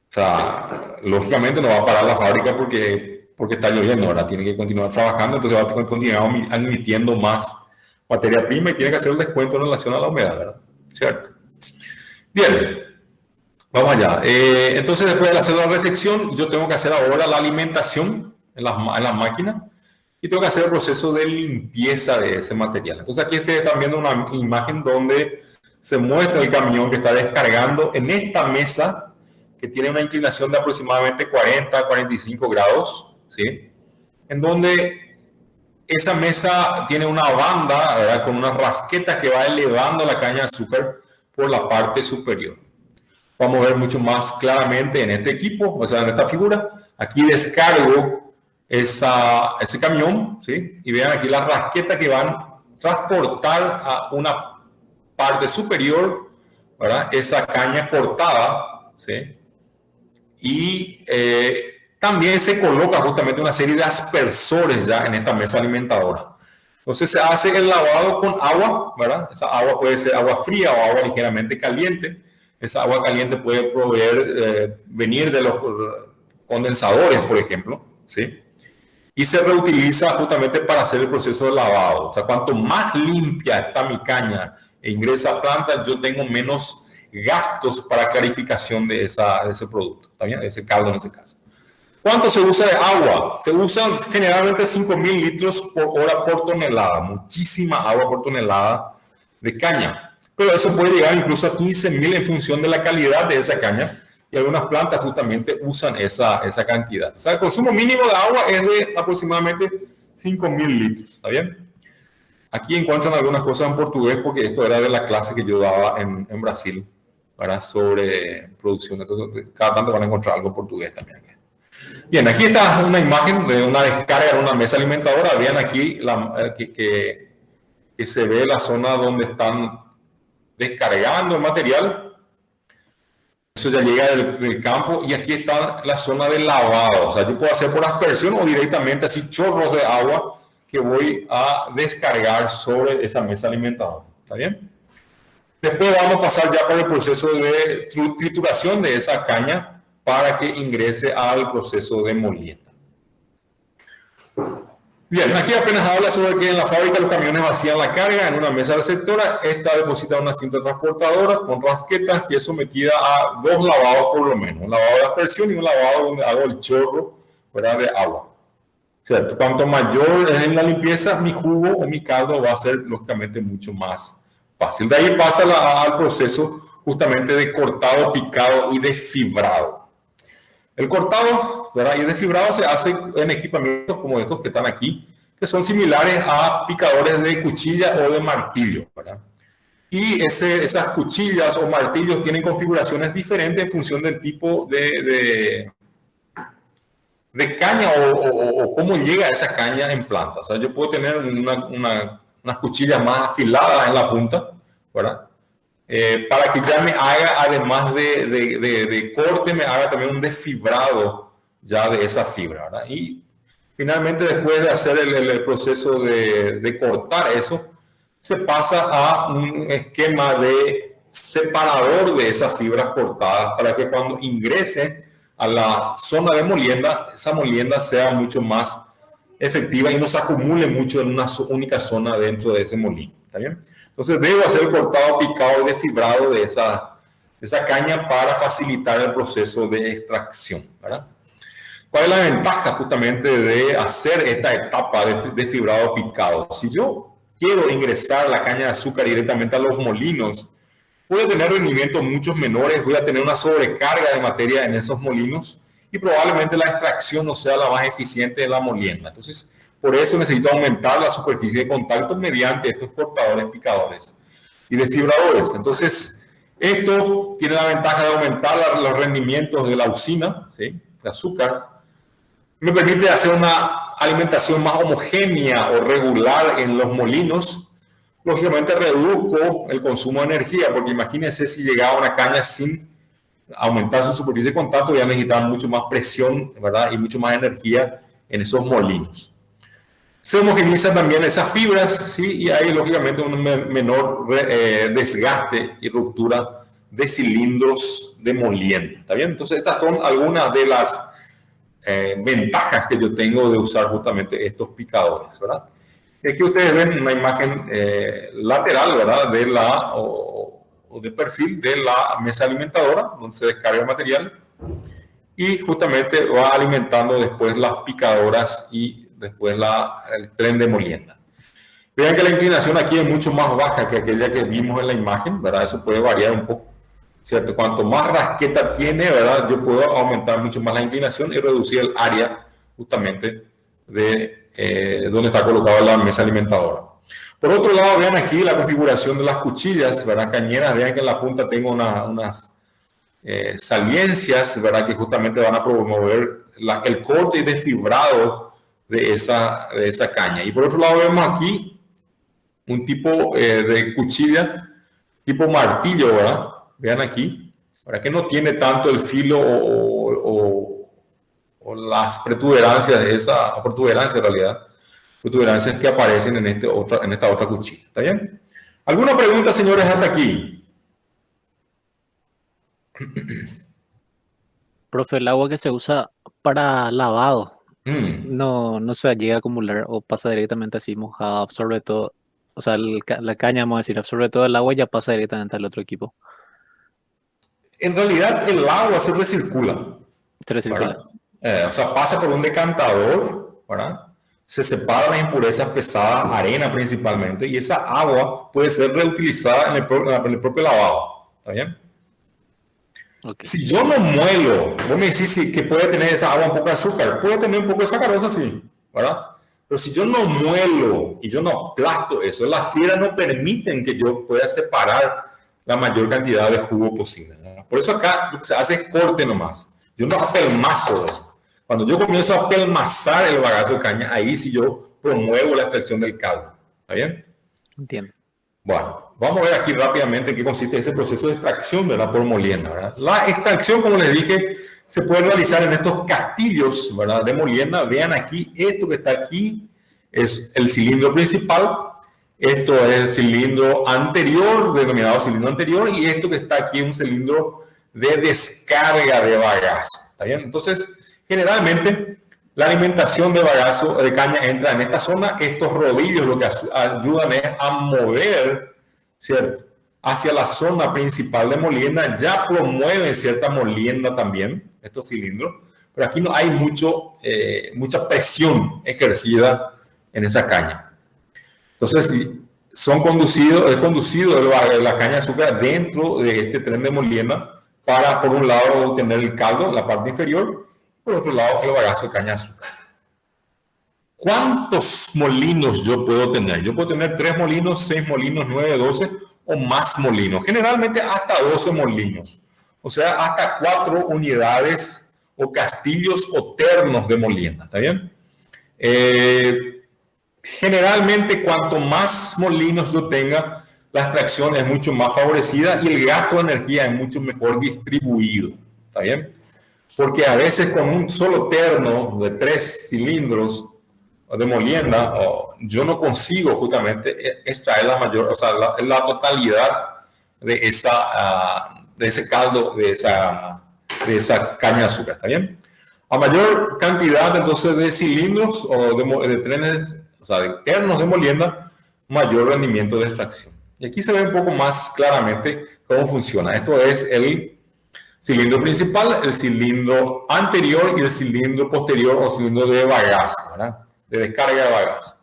O sea, lógicamente no va a parar la fábrica porque está lloviendo, ¿verdad? Tiene que continuar trabajando, entonces va a continuar admitiendo más materia prima y tiene que hacer el descuento en relación a la humedad, ¿verdad? ¿Cierto? Bien. Vamos allá. Entonces, después de hacer la resección, yo tengo que hacer ahora la alimentación en las máquinas y tengo que hacer el proceso de limpieza de ese material. Entonces, aquí ustedes están viendo una imagen donde se muestra el camión que está descargando en esta mesa que tiene una inclinación de aproximadamente 40 a 45 grados, ¿sí? En donde esa mesa tiene una banda, ¿verdad? Con unas rasquetas que va elevando la caña de azúcar por la parte superior. Vamos a ver mucho más claramente en este equipo, o sea, en esta figura. Aquí descargo ese camión, ¿sí? Y vean aquí las rasquetas que van transportar a una parte superior, ¿verdad?, esa caña cortada, ¿sí? Y también se coloca justamente una serie de aspersores ya en esta mesa alimentadora. Entonces se hace el lavado con agua, ¿verdad? Esa agua puede ser agua fría o agua ligeramente caliente. Esa agua caliente puede venir de los condensadores, por ejemplo, ¿sí? Y se reutiliza justamente para hacer el proceso de lavado. O sea, cuanto más limpia está mi caña e ingresa a planta, yo tengo menos gastos para clarificación de ese producto, ¿está bien? Ese caldo en ese caso. ¿Cuánto se usa de agua? Se usan generalmente 5.000 litros por hora por tonelada. Muchísima agua por tonelada de caña. Pero eso puede llegar incluso a 15.000 en función de la calidad de esa caña. Y algunas plantas justamente usan esa cantidad. O sea, el consumo mínimo de agua es de aproximadamente 5.000 litros. ¿Está bien? Aquí encuentran algunas cosas en portugués porque esto era de la clase que yo daba en Brasil, ¿verdad?, sobre producción. Entonces, cada tanto van a encontrar algo en portugués también. Bien, aquí está una imagen de una descarga en una mesa alimentadora. Vean aquí que se ve la zona donde están descargando el material. Eso ya llega del campo y aquí está la zona de lavado. O sea, yo puedo hacer por aspersión o directamente así chorros de agua que voy a descargar sobre esa mesa alimentadora. ¿Está bien? Después vamos a pasar ya por el proceso de trituración de esa caña para que ingrese al proceso de molienda. Bien, aquí apenas habla sobre que en la fábrica los camiones vacían la carga en una mesa receptora. Esta deposita una cinta transportadora con rasquetas que es sometida a 2 lavados por lo menos. Un lavado de aspersión y un lavado donde hago el chorro, ¿verdad?, de agua. O sea, cuanto mayor es la limpieza, mi jugo o mi caldo va a ser lógicamente mucho más fácil. De ahí pasa al proceso justamente de cortado, picado y desfibrado. El cortado, ¿verdad?, y desfibrado se hace en equipamientos como estos que están aquí, que son similares a picadores de cuchilla o de martillo, ¿verdad? Y esas cuchillas o martillos tienen configuraciones diferentes en función del tipo de caña o cómo llega esa caña en planta. O sea, yo puedo tener unas cuchillas más afiladas en la punta, ¿verdad?, para que ya me haga, además de corte, me haga también un desfibrado ya de esa fibra, ¿verdad? Y finalmente, después de hacer el proceso de cortar eso, se pasa a un esquema de separador de esas fibras cortadas para que cuando ingrese a la zona de molienda, esa molienda sea mucho más efectiva y no se acumule mucho en una única zona dentro de ese molino. ¿Está bien? Entonces debo hacer el cortado, picado y desfibrado de esa caña para facilitar el proceso de extracción, ¿verdad? ¿Cuál es la ventaja justamente de hacer esta etapa de desfibrado, picado? Si yo quiero ingresar la caña de azúcar directamente a los molinos, voy a tener rendimientos mucho menores, voy a tener una sobrecarga de materia en esos molinos y probablemente la extracción no sea la más eficiente de la molienda. Entonces, por eso necesito aumentar la superficie de contacto mediante estos cortadores, picadores y desfibradores. Entonces, esto tiene la ventaja de aumentar los rendimientos de la usina, ¿sí?, de azúcar. Me permite hacer una alimentación más homogénea o regular en los molinos. Lógicamente reduzco el consumo de energía, porque imagínense si llegaba una caña sin aumentar su superficie de contacto, ya necesitaban mucho más presión, ¿verdad?, y mucho más energía en esos molinos. Se homogenizan también esas fibras, ¿sí?, y hay lógicamente un menor desgaste y ruptura de cilindros de molienda. ¿Está bien? Entonces, estas son algunas de las ventajas que yo tengo de usar justamente estos picadores, ¿verdad? Aquí ustedes ven una imagen lateral, ¿verdad?, o de perfil de la mesa alimentadora, donde se descarga el material y justamente va alimentando después las picadoras y después el tren de molienda. Vean que la inclinación aquí es mucho más baja que aquella que vimos en la imagen, ¿verdad? Eso puede variar un poco, ¿cierto? Cuanto más rasqueta tiene, ¿verdad?, yo puedo aumentar mucho más la inclinación y reducir el área justamente de donde está colocada la mesa alimentadora. Por otro lado, vean aquí la configuración de las cuchillas, ¿verdad?, cañeras. Vean que en la punta tengo unas saliencias, ¿verdad?, que justamente van a promover el corte y desfibrado de esa caña. Y por otro lado vemos aquí un tipo de cuchilla tipo martillo, ¿verdad? Vean aquí, para que no tiene tanto el filo o las protuberancias de esa protuberancia en realidad, protuberancias que aparecen en, en esta otra cuchilla. ¿Está bien? ¿Alguna pregunta, señores, hasta aquí? Profe, el agua que se usa para lavado Mm. no se llega a acumular o pasa directamente así mojada, absorbe todo. O sea, la caña, vamos a decir, absorbe todo el agua y ya pasa directamente al otro equipo. En realidad, el agua se recircula. Se recircula. O sea, pasa por un decantador, ¿verdad? Se separan las impurezas pesadas, arena principalmente, y esa agua puede ser reutilizada en el propio lavado. ¿Está bien? Okay. Si yo no muelo, vos me decís que puede tener esa agua un poco de azúcar, puede tener un poco de sacarosa, sí, ¿verdad? Pero si yo no muelo y yo no aplasto eso, las fieras no permiten que yo pueda separar la mayor cantidad de jugo posible, ¿verdad? Por eso acá lo que se hace es corte nomás. Yo no apelmazo eso. Cuando yo comienzo a apelmazar el bagazo de caña, ahí sí yo promuevo la extracción del caldo. ¿Está bien? Entiendo. Bueno, vamos a ver aquí rápidamente en qué consiste ese proceso de extracción, ¿verdad? Por molienda, ¿verdad? La extracción, como les dije, se puede realizar en estos castillos, ¿verdad? De molienda. Vean aquí, esto que está aquí es el cilindro principal. Esto es el cilindro anterior, denominado cilindro anterior, y esto que está aquí es un cilindro de descarga de bagazo. ¿Está bien? Entonces, generalmente, la alimentación de bagazo de caña entra en esta zona. Estos rodillos lo que ayudan es a mover, ¿cierto?, hacia la zona principal de molienda. Ya promueven cierta molienda también, estos cilindros, pero aquí no hay mucha presión ejercida en esa caña. Entonces, es conducido la caña de azúcar dentro de este tren de molienda para, por un lado, obtener el caldo en la parte inferior, por otro lado, el bagazo de caña de azúcar. ¿Cuántos molinos yo puedo tener? Yo puedo tener 3 molinos, 6 molinos, 9, 12 o más molinos. Generalmente hasta 12 molinos. O sea, hasta 4 unidades o castillos o ternos de molienda. ¿Está bien? Generalmente, cuanto más molinos yo tenga, la extracción es mucho más favorecida y el gasto de energía es mucho mejor distribuido. ¿Está bien? Porque a veces con un solo terno de 3 cilindros de molienda, yo no consigo justamente extraer la mayor, o sea, la totalidad de ese caldo, de esa caña de azúcar. ¿Está bien? A mayor cantidad entonces de cilindros o de trenes, o sea, de ternos de molienda, mayor rendimiento de extracción. Y aquí se ve un poco más claramente cómo funciona. Esto es el cilindro principal, el cilindro anterior y el cilindro posterior o cilindro de bagazo, ¿verdad? De descarga de bagazo.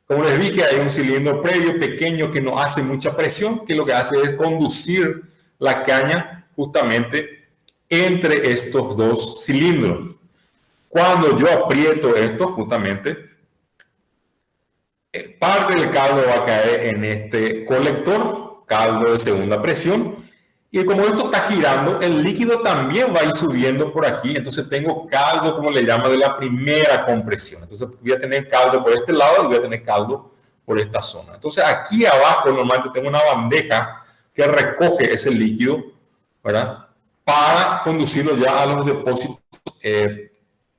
Como les dije, hay un cilindro previo pequeño que no hace mucha presión, que lo que hace es conducir la caña justamente entre estos 2 cilindros. Cuando yo aprieto esto, justamente, parte del caldo va a caer en este colector, caldo de segunda presión. Y como esto está girando, el líquido también va a ir subiendo por aquí. Entonces tengo caldo, como le llama, de la primera compresión. Entonces voy a tener caldo por este lado y voy a tener caldo por esta zona. Entonces aquí abajo normalmente tengo una bandeja que recoge ese líquido, ¿verdad?, para conducirlo ya a los depósitos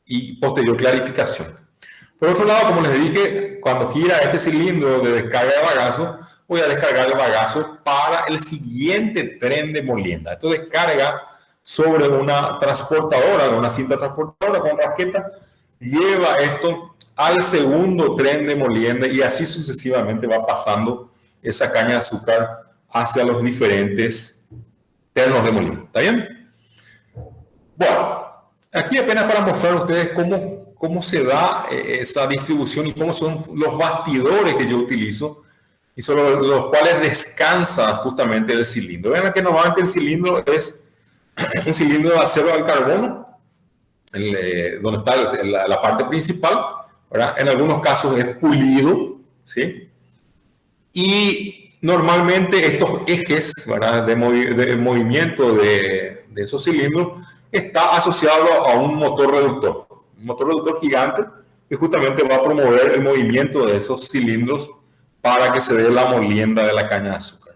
y posterior clarificación. Por otro lado, como les dije, cuando gira este cilindro de descarga de bagazo, voy a descargar el bagazo para el siguiente tren de molienda. Esto descarga sobre una transportadora, una cinta transportadora con raqueta, lleva esto al segundo tren de molienda y así sucesivamente va pasando esa caña de azúcar hacia los diferentes ternos de molienda. ¿Está bien? Bueno, aquí apenas para mostrar a ustedes cómo se da esa distribución y cómo son los bastidores que yo utilizo y sobre los cuales descansa justamente el cilindro. Vean que normalmente el cilindro es un cilindro de acero al carbono, donde está la parte principal, ¿verdad? En algunos casos es pulido, ¿sí? Y normalmente estos ejes, ¿verdad?, de movimiento de esos cilindros está asociado a un motor reductor gigante que justamente va a promover el movimiento de esos cilindros para que se dé la molienda de la caña de azúcar.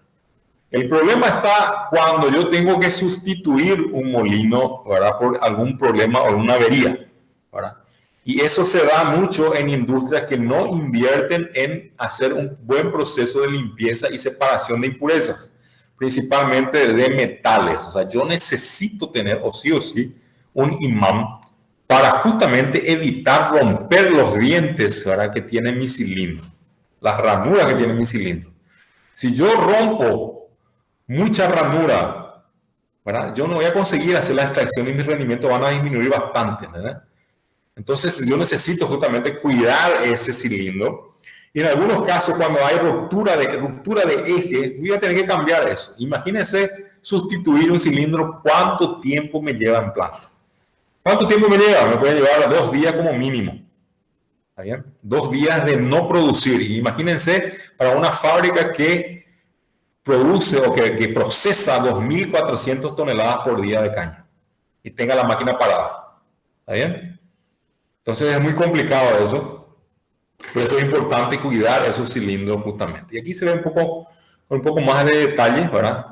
El problema está cuando yo tengo que sustituir un molino, ¿verdad?, por algún problema o una avería, ¿verdad? Y eso se da mucho en industrias que no invierten en hacer un buen proceso de limpieza y separación de impurezas, principalmente de metales. O sea, yo necesito tener, o sí, un imán para justamente evitar romper los dientes, ¿verdad?, que tiene mi cilindro, las ranuras que tiene mi cilindro. Si yo rompo mucha ranura, ¿verdad?, yo no voy a conseguir hacer la extracción y mis rendimientos van a disminuir bastante, ¿verdad? Entonces yo necesito justamente cuidar ese cilindro. Y en algunos casos, cuando hay ruptura de eje, voy a tener que cambiar eso. Imagínense sustituir un cilindro, ¿cuánto tiempo me lleva en planta? ¿Cuánto tiempo me lleva? Me puede llevar 2 días como mínimo. ¿Está bien? 2 días de no producir. Y imagínense para una fábrica que produce o que procesa 2.400 toneladas por día de caña y tenga la máquina parada. ¿Está bien? Entonces es muy complicado eso. Por eso es importante cuidar esos cilindros justamente. Y aquí se ve un poco más de detalle, ¿verdad?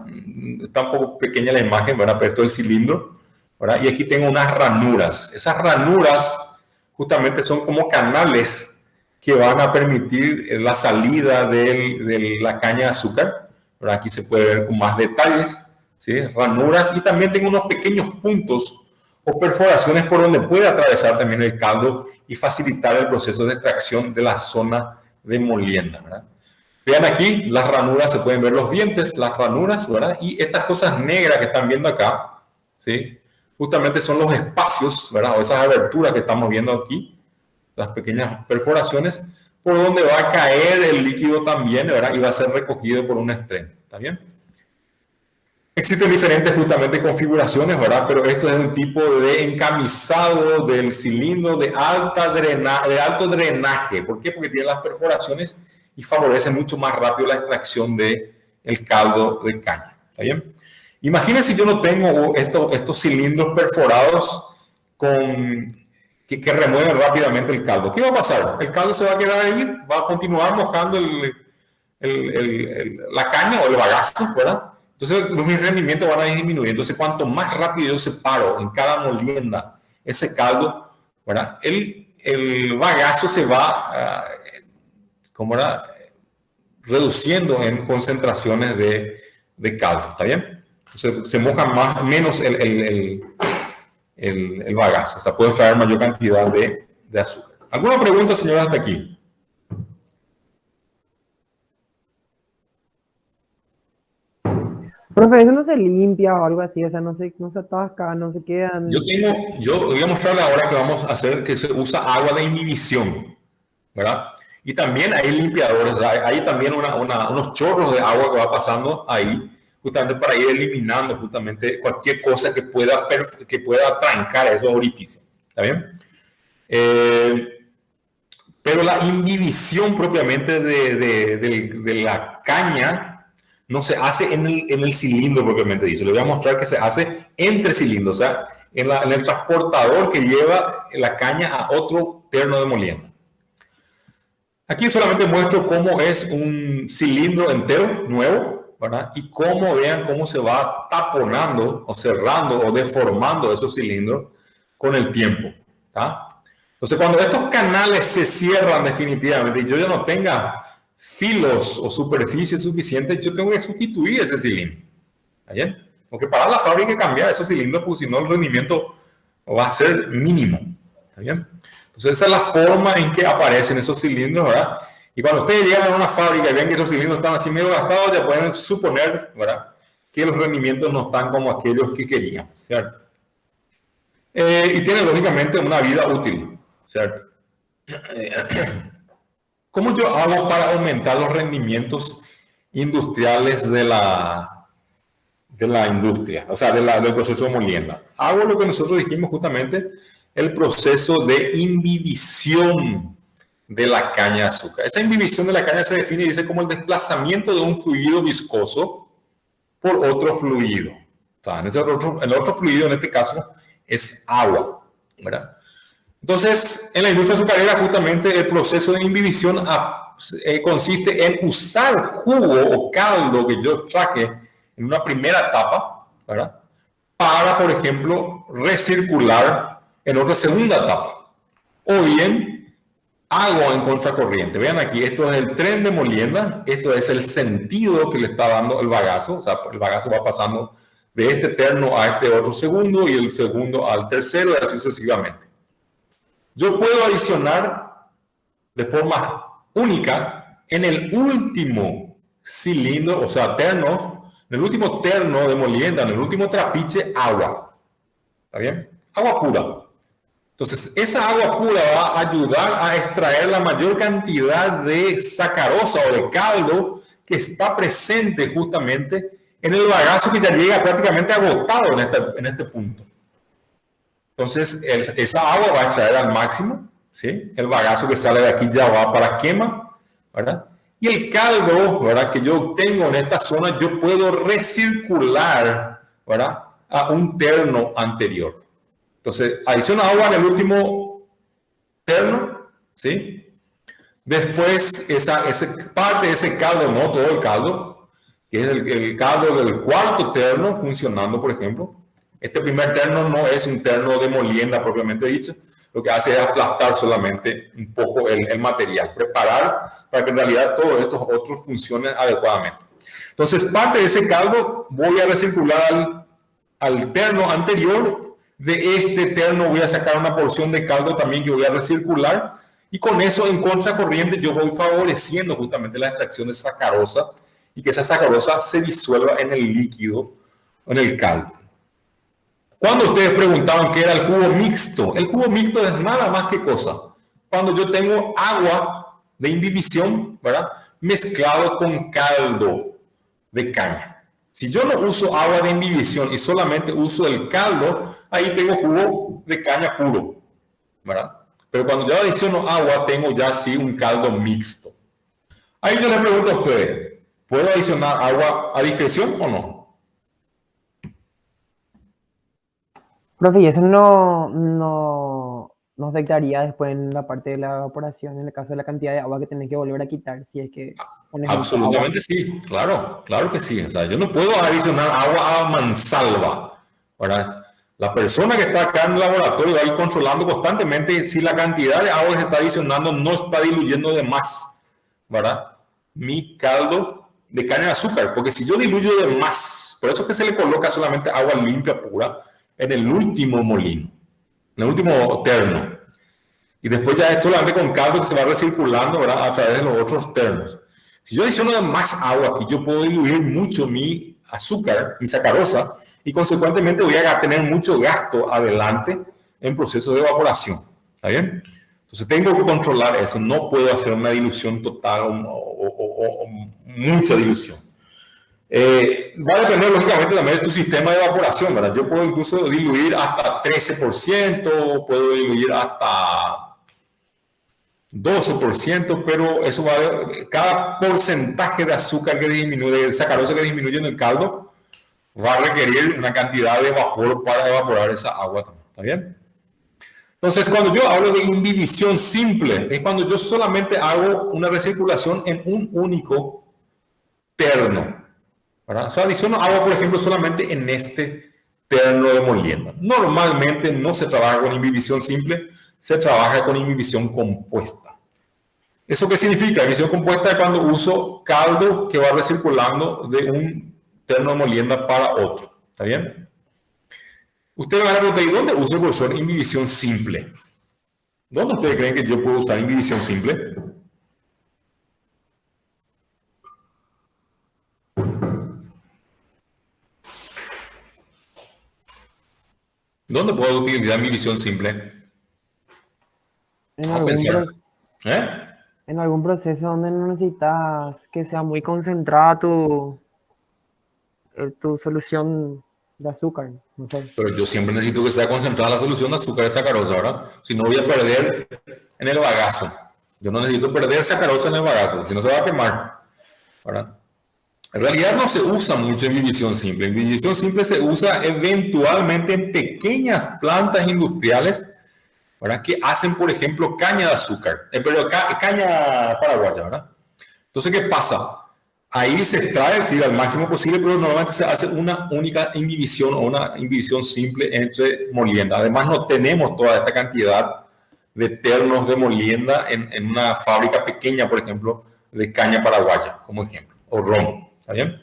Está un poco pequeña la imagen, ¿verdad? Pero esto es el cilindro, ¿verdad? Y aquí tengo unas ranuras. Esas ranuras justamente son como canales que van a permitir la salida de la caña de azúcar, ¿verdad? Aquí se puede ver con más detalles, ¿sí? Ranuras, y también tengo unos pequeños puntos o perforaciones por donde puede atravesar también el caldo y facilitar el proceso de extracción de la zona de molienda, ¿verdad? Vean aquí, las ranuras, se pueden ver los dientes, las ranuras, ¿verdad? Y estas cosas negras que están viendo acá, ¿sí?, justamente son los espacios, ¿verdad?, o esas aberturas que estamos viendo aquí, las pequeñas perforaciones, por donde va a caer el líquido también, ¿verdad?, y va a ser recogido por un extremo, ¿está bien? Existen diferentes justamente configuraciones, ¿verdad? Pero esto es un tipo de encamisado del cilindro de alto drenaje. ¿Por qué? Porque tiene las perforaciones y favorece mucho más rápido la extracción del caldo de caña. ¿Está bien? Imagínense si yo no tengo estos cilindros perforados que remueven rápidamente el caldo. ¿Qué va a pasar? El caldo se va a quedar ahí, va a continuar mojando la caña o el bagazo, ¿verdad? Entonces, mis rendimientos van a disminuir. Entonces, cuanto más rápido yo separo en cada molienda ese caldo, ¿verdad?, el bagazo se va reduciendo en concentraciones de caldo. ¿Está bien? Entonces, se moja menos el bagazo. O sea, puede extraer mayor cantidad de azúcar. ¿Alguna pregunta, señora, hasta aquí? Profe, eso no se limpia o algo así, o sea, no se atasca, no se quedan. Yo voy a mostrarle ahora que vamos a hacer que se usa agua de inhibición, ¿verdad? Y también hay limpiadores, hay también unos chorros de agua que va pasando ahí, justamente para ir eliminando justamente cualquier cosa que pueda trancar esos orificios, ¿está bien? Pero la inhibición propiamente de la caña no se hace en el cilindro propiamente dicho. Le voy a mostrar que se hace entre cilindros, o sea, en el transportador que lleva la caña a otro terno de molienda. Aquí solamente muestro cómo es un cilindro entero, nuevo, ¿verdad? Y vean cómo se va taponando o cerrando o deformando esos cilindros con el tiempo, ¿tá? Entonces, cuando estos canales se cierran definitivamente y yo ya no tenga filos o superficie suficiente, yo tengo que sustituir ese cilindro. ¿Está bien? Porque para la fábrica hay que cambiar esos cilindros, porque si no el rendimiento va a ser mínimo. ¿Está bien? Entonces esa es la forma en que aparecen esos cilindros, ¿verdad? Y cuando ustedes llegan a una fábrica y ven que esos cilindros están así medio gastados, ya pueden suponer, ¿verdad?, que los rendimientos no están como aquellos que querían, ¿cierto? Y tiene lógicamente una vida útil, ¿cierto? ¿Cómo yo hago para aumentar los rendimientos industriales de la industria, o sea, del proceso de molienda? Hago lo que nosotros dijimos justamente, el proceso de imbibición de la caña de azúcar. Esa imbibición de la caña se define y dice como el desplazamiento de un fluido viscoso por otro fluido. O sea, el otro fluido en este caso es agua, ¿verdad? Entonces, en la industria azucarera justamente el proceso de imbibición consiste en usar jugo o caldo que yo extraje en una primera etapa, ¿verdad? Para, por ejemplo, recircular en otra segunda etapa. O bien, agua en contracorriente. Vean aquí, esto es el tren de molienda, esto es el sentido que le está dando el bagazo, o sea, el bagazo va pasando de este terno a este otro segundo y el segundo al tercero y así sucesivamente. Yo puedo adicionar de forma única en el último cilindro, o sea, terno, en el último terno de molienda, en el último trapiche, agua. ¿Está bien? Agua pura. Entonces, esa agua pura va a ayudar a extraer la mayor cantidad de sacarosa o de caldo que está presente justamente en el bagazo que ya llega prácticamente agotado en este punto. Entonces, esa agua va a extraer al máximo, ¿sí? El bagazo que sale de aquí ya va para quema, ¿verdad? Y el caldo, ¿verdad?, que yo obtengo en esta zona, yo puedo recircular, ¿verdad?, a un terno anterior. Entonces, adiciono agua en el último terno, ¿sí? Después, esa parte de ese caldo, no todo el caldo, que es el caldo del cuarto terno funcionando, por ejemplo. Este primer terno no es un terno de molienda propiamente dicho, lo que hace es aplastar solamente un poco el material, preparar para que en realidad todos estos otros funcionen adecuadamente. Entonces, parte de ese caldo voy a recircular al terno anterior. De este terno voy a sacar una porción de caldo también que voy a recircular, y con eso en contracorriente yo voy favoreciendo justamente la extracción de sacarosa y que esa sacarosa se disuelva en el líquido, en el caldo. Cuando ustedes preguntaban qué era el jugo mixto es nada más que cosa. Cuando yo tengo agua de imbibición, ¿verdad?, mezclado con caldo de caña. Si yo no uso agua de imbibición y solamente uso el caldo, ahí tengo jugo de caña puro, ¿verdad? Pero cuando yo adiciono agua, tengo ya sí un caldo mixto. Ahí yo les pregunto a ustedes, ¿puedo adicionar agua a discreción o no? Profe, ¿y eso no afectaría después en la parte de la evaporación, en el caso de la cantidad de agua que tenés que volver a quitar si es que pones Absolutamente sí, claro que sí. O sea, yo no puedo adicionar agua a mansalva, ¿verdad? La persona que está acá en el laboratorio va a ir controlando constantemente si la cantidad de agua que se está adicionando no está diluyendo de más, ¿verdad?, mi caldo de caña de azúcar, porque si yo diluyo de más, por eso es que se le coloca solamente agua limpia pura en el último molino, en el último terno, y después ya es solamente con caldo que se va recirculando, ¿verdad?, a través de los otros ternos. Si yo adiciono más agua aquí, yo puedo diluir mucho mi azúcar, mi sacarosa, y consecuentemente voy a tener mucho gasto adelante en proceso de evaporación. ¿Está bien? Entonces tengo que controlar eso. No puedo hacer una dilución total o mucha dilución. Va a depender lógicamente también de tu sistema de evaporación, ¿verdad? Yo puedo incluso diluir hasta 13%, puedo diluir hasta 12%, pero eso va a, cada porcentaje de azúcar que disminuye, de sacarosa que disminuye en el caldo, va a requerir una cantidad de vapor para evaporar esa agua también. ¿Está bien? Entonces, cuando yo hablo de imbibición simple, es cuando yo solamente hago una recirculación en un único terno, ¿verdad? O sea, adiciono agua, por ejemplo, solamente en este terno de molienda. Normalmente no se trabaja con imbibición simple, se trabaja con imbibición compuesta. ¿Eso qué significa? Imbibición compuesta es cuando uso caldo que va recirculando de un terno de molienda para otro. ¿Está bien? Ustedes van a preguntar, ¿y dónde uso, profesor, imbibición simple? ¿Dónde ustedes creen que yo puedo usar imbibición simple? ¿Dónde puedo utilizar imbibición simple? En algún proceso donde no necesitas que sea muy concentrada tu solución de azúcar, no sé. Pero yo siempre necesito que sea concentrada la solución de azúcar de sacarosa, ¿verdad? Si no voy a perder en el bagazo. Yo no necesito perder sacarosa en el bagazo, si no se va a quemar, ¿verdad? En realidad no se usa mucho en imbibición simple. En imbibición simple se usa eventualmente en pequeñas plantas industriales ¿verdad? Que hacen, por ejemplo, caña de azúcar, pero caña paraguaya, ¿verdad? Entonces, ¿qué pasa? Ahí se extrae, sí, al máximo posible, pero normalmente se hace una única inhibición o una inhibición simple entre molienda. Además, no tenemos toda esta cantidad de ternos de molienda en una fábrica pequeña, por ejemplo, de caña paraguaya, como ejemplo, o ron, ¿está bien?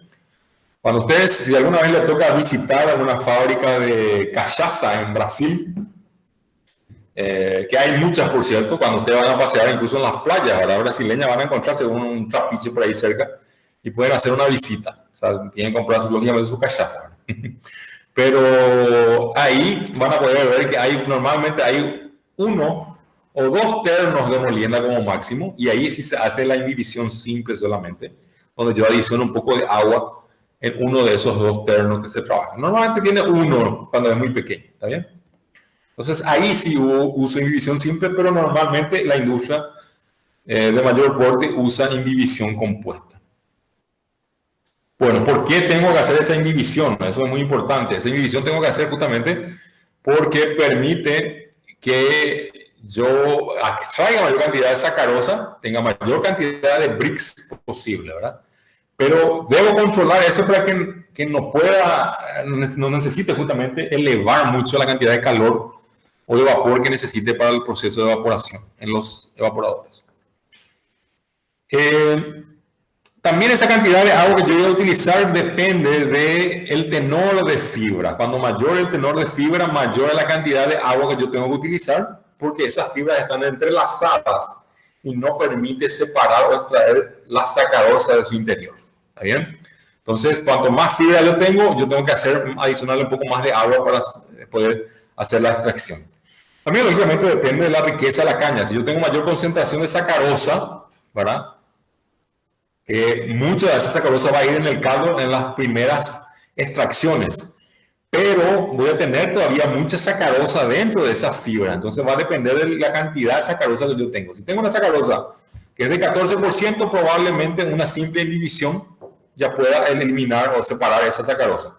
Cuando ustedes, si alguna vez les toca visitar alguna fábrica de cachaza en Brasil, que hay muchas, por cierto, cuando ustedes van a pasear incluso en las playas, ¿verdad? Brasileñas, van a encontrarse un trapiche por ahí cerca y pueden hacer una visita. O sea, tienen que comprar lógicamente su cachaza, ¿verdad? Pero ahí van a poder ver que normalmente hay 1 o 2 ternos de molienda como máximo, y ahí sí se hace la inhibición simple solamente, donde yo adiciono un poco de agua en uno de esos 2 ternos que se trabajan. Normalmente tiene 1 cuando es muy pequeño, ¿está bien? Entonces ahí sí uso inhibición simple, pero normalmente la industria de mayor porte usa inhibición compuesta. Bueno, ¿por qué tengo que hacer esa inhibición? Eso es muy importante. Esa inhibición tengo que hacer justamente porque permite que yo extraiga mayor cantidad de sacarosa, tenga mayor cantidad de Brix posible, ¿verdad? Pero debo controlar eso para que no necesite justamente elevar mucho la cantidad de calor o de vapor que necesite para el proceso de evaporación en los evaporadores. También esa cantidad de agua que yo voy a utilizar depende del tenor de fibra. Cuando mayor el tenor de fibra, mayor es la cantidad de agua que yo tengo que utilizar, porque esas fibras están entrelazadas y no permite separar o extraer la sacarosa de su interior. ¿Está bien? Entonces, cuanto más fibra yo tengo que adicionarle un poco más de agua para poder hacer la extracción. También, lógicamente, depende de la riqueza de la caña. Si yo tengo mayor concentración de sacarosa, ¿verdad? Mucha de esa sacarosa va a ir en el caldo en las primeras extracciones, pero voy a tener todavía mucha sacarosa dentro de esa fibra. Entonces va a depender de la cantidad de sacarosa que yo tengo. Si tengo una sacarosa que es de 14%, probablemente una simple inhibición ya pueda eliminar o separar esa sacarosa.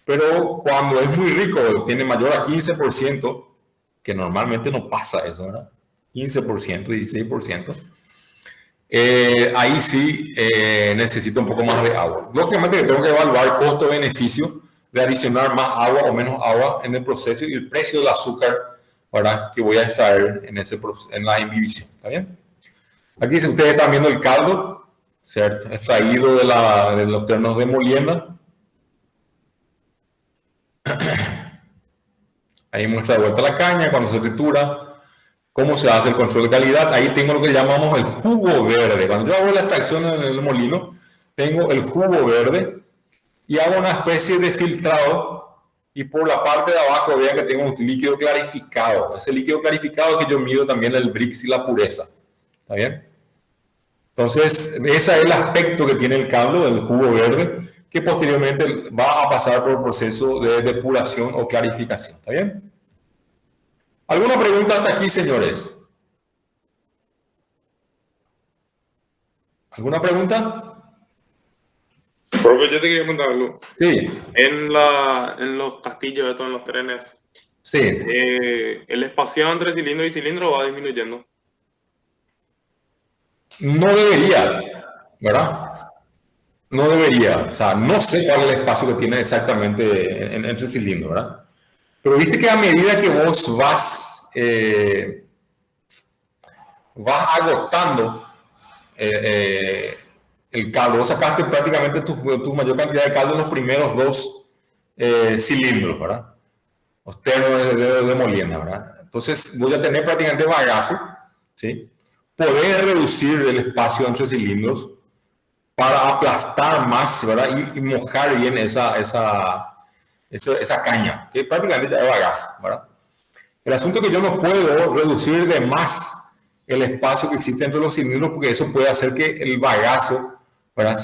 Pero cuando es muy rico, tiene mayor a 15%, que normalmente no pasa eso, ¿verdad? 15%, 16%. Ahí sí necesito un poco más de agua. Lógicamente tengo que evaluar costo-beneficio de adicionar más agua o menos agua en el proceso y el precio del azúcar, ¿verdad?, que voy a extraer en la inhibición. ¿Está bien? Aquí ustedes están viendo el caldo, ¿cierto?, extraído de los ternos de molienda. Ahí muestra de vuelta la caña cuando se tritura. ¿Cómo se hace el control de calidad? Ahí tengo lo que llamamos el jugo verde. Cuando yo hago la extracción en el molino, tengo el jugo verde y hago una especie de filtrado, y por la parte de abajo vean que tengo un líquido clarificado. Ese líquido clarificado es que yo mido también el Brix y la pureza. ¿Está bien? Entonces, ese es el aspecto que tiene el caldo, el jugo verde, que posteriormente va a pasar por el proceso de depuración o clarificación. ¿Está bien? ¿Alguna pregunta hasta aquí, señores? ¿Alguna pregunta? Profe, yo te quería preguntar algo. Sí. En los castillos, en los trenes, Sí. ¿el espacio entre cilindro y cilindro va disminuyendo? No debería, ¿verdad? No debería. O sea, no sé cuál es el espacio que tiene exactamente entre cilindros, ¿verdad? Pero viste que a medida que vos vas agotando el caldo, vos sacaste prácticamente tu mayor cantidad de caldo en los primeros 2 cilindros, ¿verdad? Los ternos de molienda, ¿verdad? Entonces voy a tener prácticamente bagazo, ¿sí? Poder reducir el espacio entre cilindros para aplastar más, ¿verdad? Y mojar bien esa caña, que prácticamente es bagazo, ¿verdad? El asunto es que yo no puedo reducir de más el espacio que existe entre los cilindros, porque eso puede hacer que el bagazo, ¿verdad?,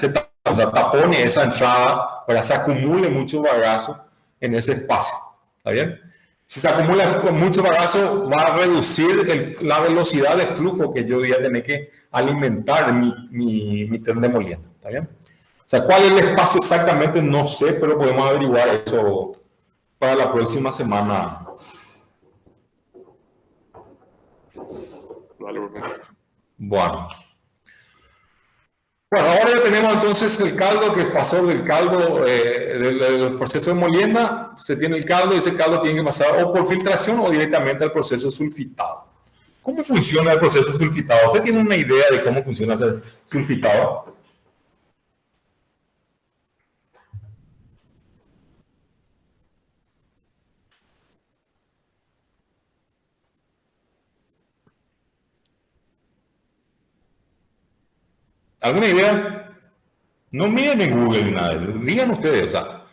tapone esa entrada, ¿verdad?, se acumule mucho bagazo en ese espacio. ¿Está bien? Si se acumula mucho bagazo, va a reducir la velocidad de flujo que yo voy a tener que alimentar mi tren de molienda. ¿Está bien? O sea, ¿cuál es el espacio exactamente? No sé, pero podemos averiguar eso para la próxima semana. Dale, perfecto. Bueno. Bueno, ahora ya tenemos entonces el caldo que pasó del caldo, del proceso de molienda. Se tiene el caldo y ese caldo tiene que pasar o por filtración o directamente al proceso sulfitado. ¿Cómo funciona el proceso sulfitado? ¿Usted tiene una idea de cómo funciona el sulfitado? ¿Alguna idea? No miren en Google ni nada. Digan ustedes, o sea,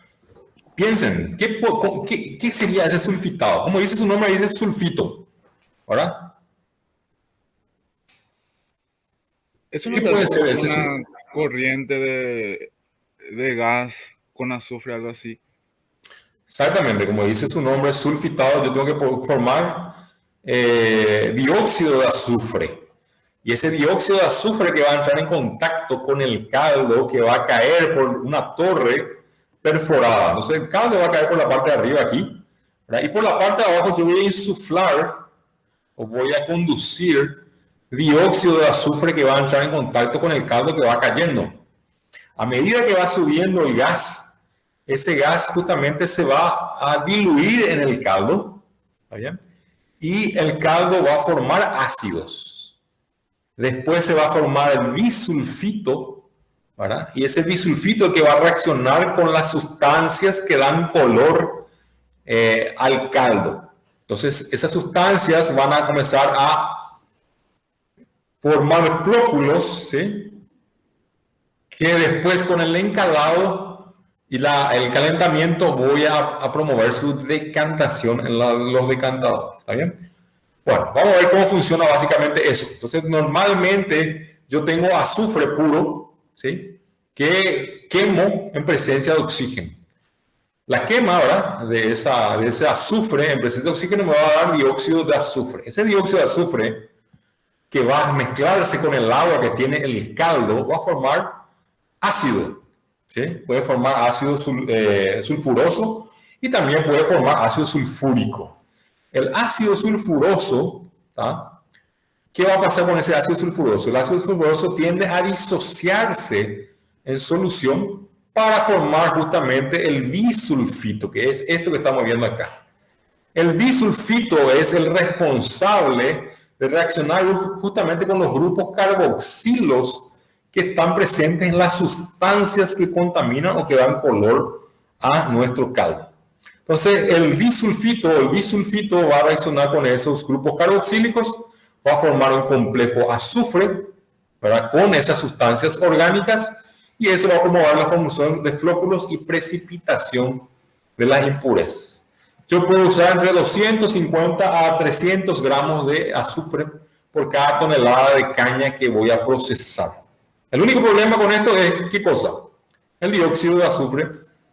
piensen, ¿qué sería ese sulfitado? Como dice su nombre, dice sulfito, ¿verdad? Eso no ¿Qué te puede hace ser ese una corriente de gas con azufre, algo así. Exactamente, como dice su nombre, sulfitado, yo tengo que formar dióxido de azufre. Y ese dióxido de azufre que va a entrar en contacto con el caldo que va a caer por una torre perforada. Entonces el caldo va a caer por la parte de arriba aquí, ¿verdad? Y por la parte de abajo yo voy a insuflar o voy a conducir dióxido de azufre que va a entrar en contacto con el caldo que va cayendo. A medida que va subiendo el gas, ese gas justamente se va a diluir en el caldo, ¿está bien? Y el caldo va a formar ácidos. Después se va a formar el bisulfito, ¿verdad? Y ese bisulfito que va a reaccionar con las sustancias que dan color al caldo. Entonces, esas sustancias van a comenzar a formar flóculos, ¿sí? Que después con el encalado y el calentamiento voy a promover su decantación en los decantadores, ¿está bien? Bueno, vamos a ver cómo funciona básicamente eso. Entonces, normalmente yo tengo azufre puro, ¿sí? Que quemo en presencia de oxígeno. La quema, ¿verdad? De ese azufre en presencia de oxígeno me va a dar dióxido de azufre. Ese dióxido de azufre que va a mezclarse con el agua que tiene el caldo va a formar ácido, ¿sí? Puede formar ácido sulfuroso y también puede formar ácido sulfúrico. El ácido sulfuroso, ¿tá? ¿Qué va a pasar con ese ácido sulfuroso? El ácido sulfuroso tiende a disociarse en solución para formar justamente el bisulfito, que es esto que estamos viendo acá. El bisulfito es el responsable de reaccionar justamente con los grupos carboxilos que están presentes en las sustancias que contaminan o que dan color a nuestro caldo. Entonces, el bisulfito va a reaccionar con esos grupos carboxílicos, va a formar un complejo azufre, ¿verdad? Con esas sustancias orgánicas y eso va a promover la formación de flóculos y precipitación de las impurezas. Yo puedo usar entre 250 a 300 gramos de azufre por cada tonelada de caña que voy a procesar. El único problema con esto es, ¿qué cosa? El dióxido de azufre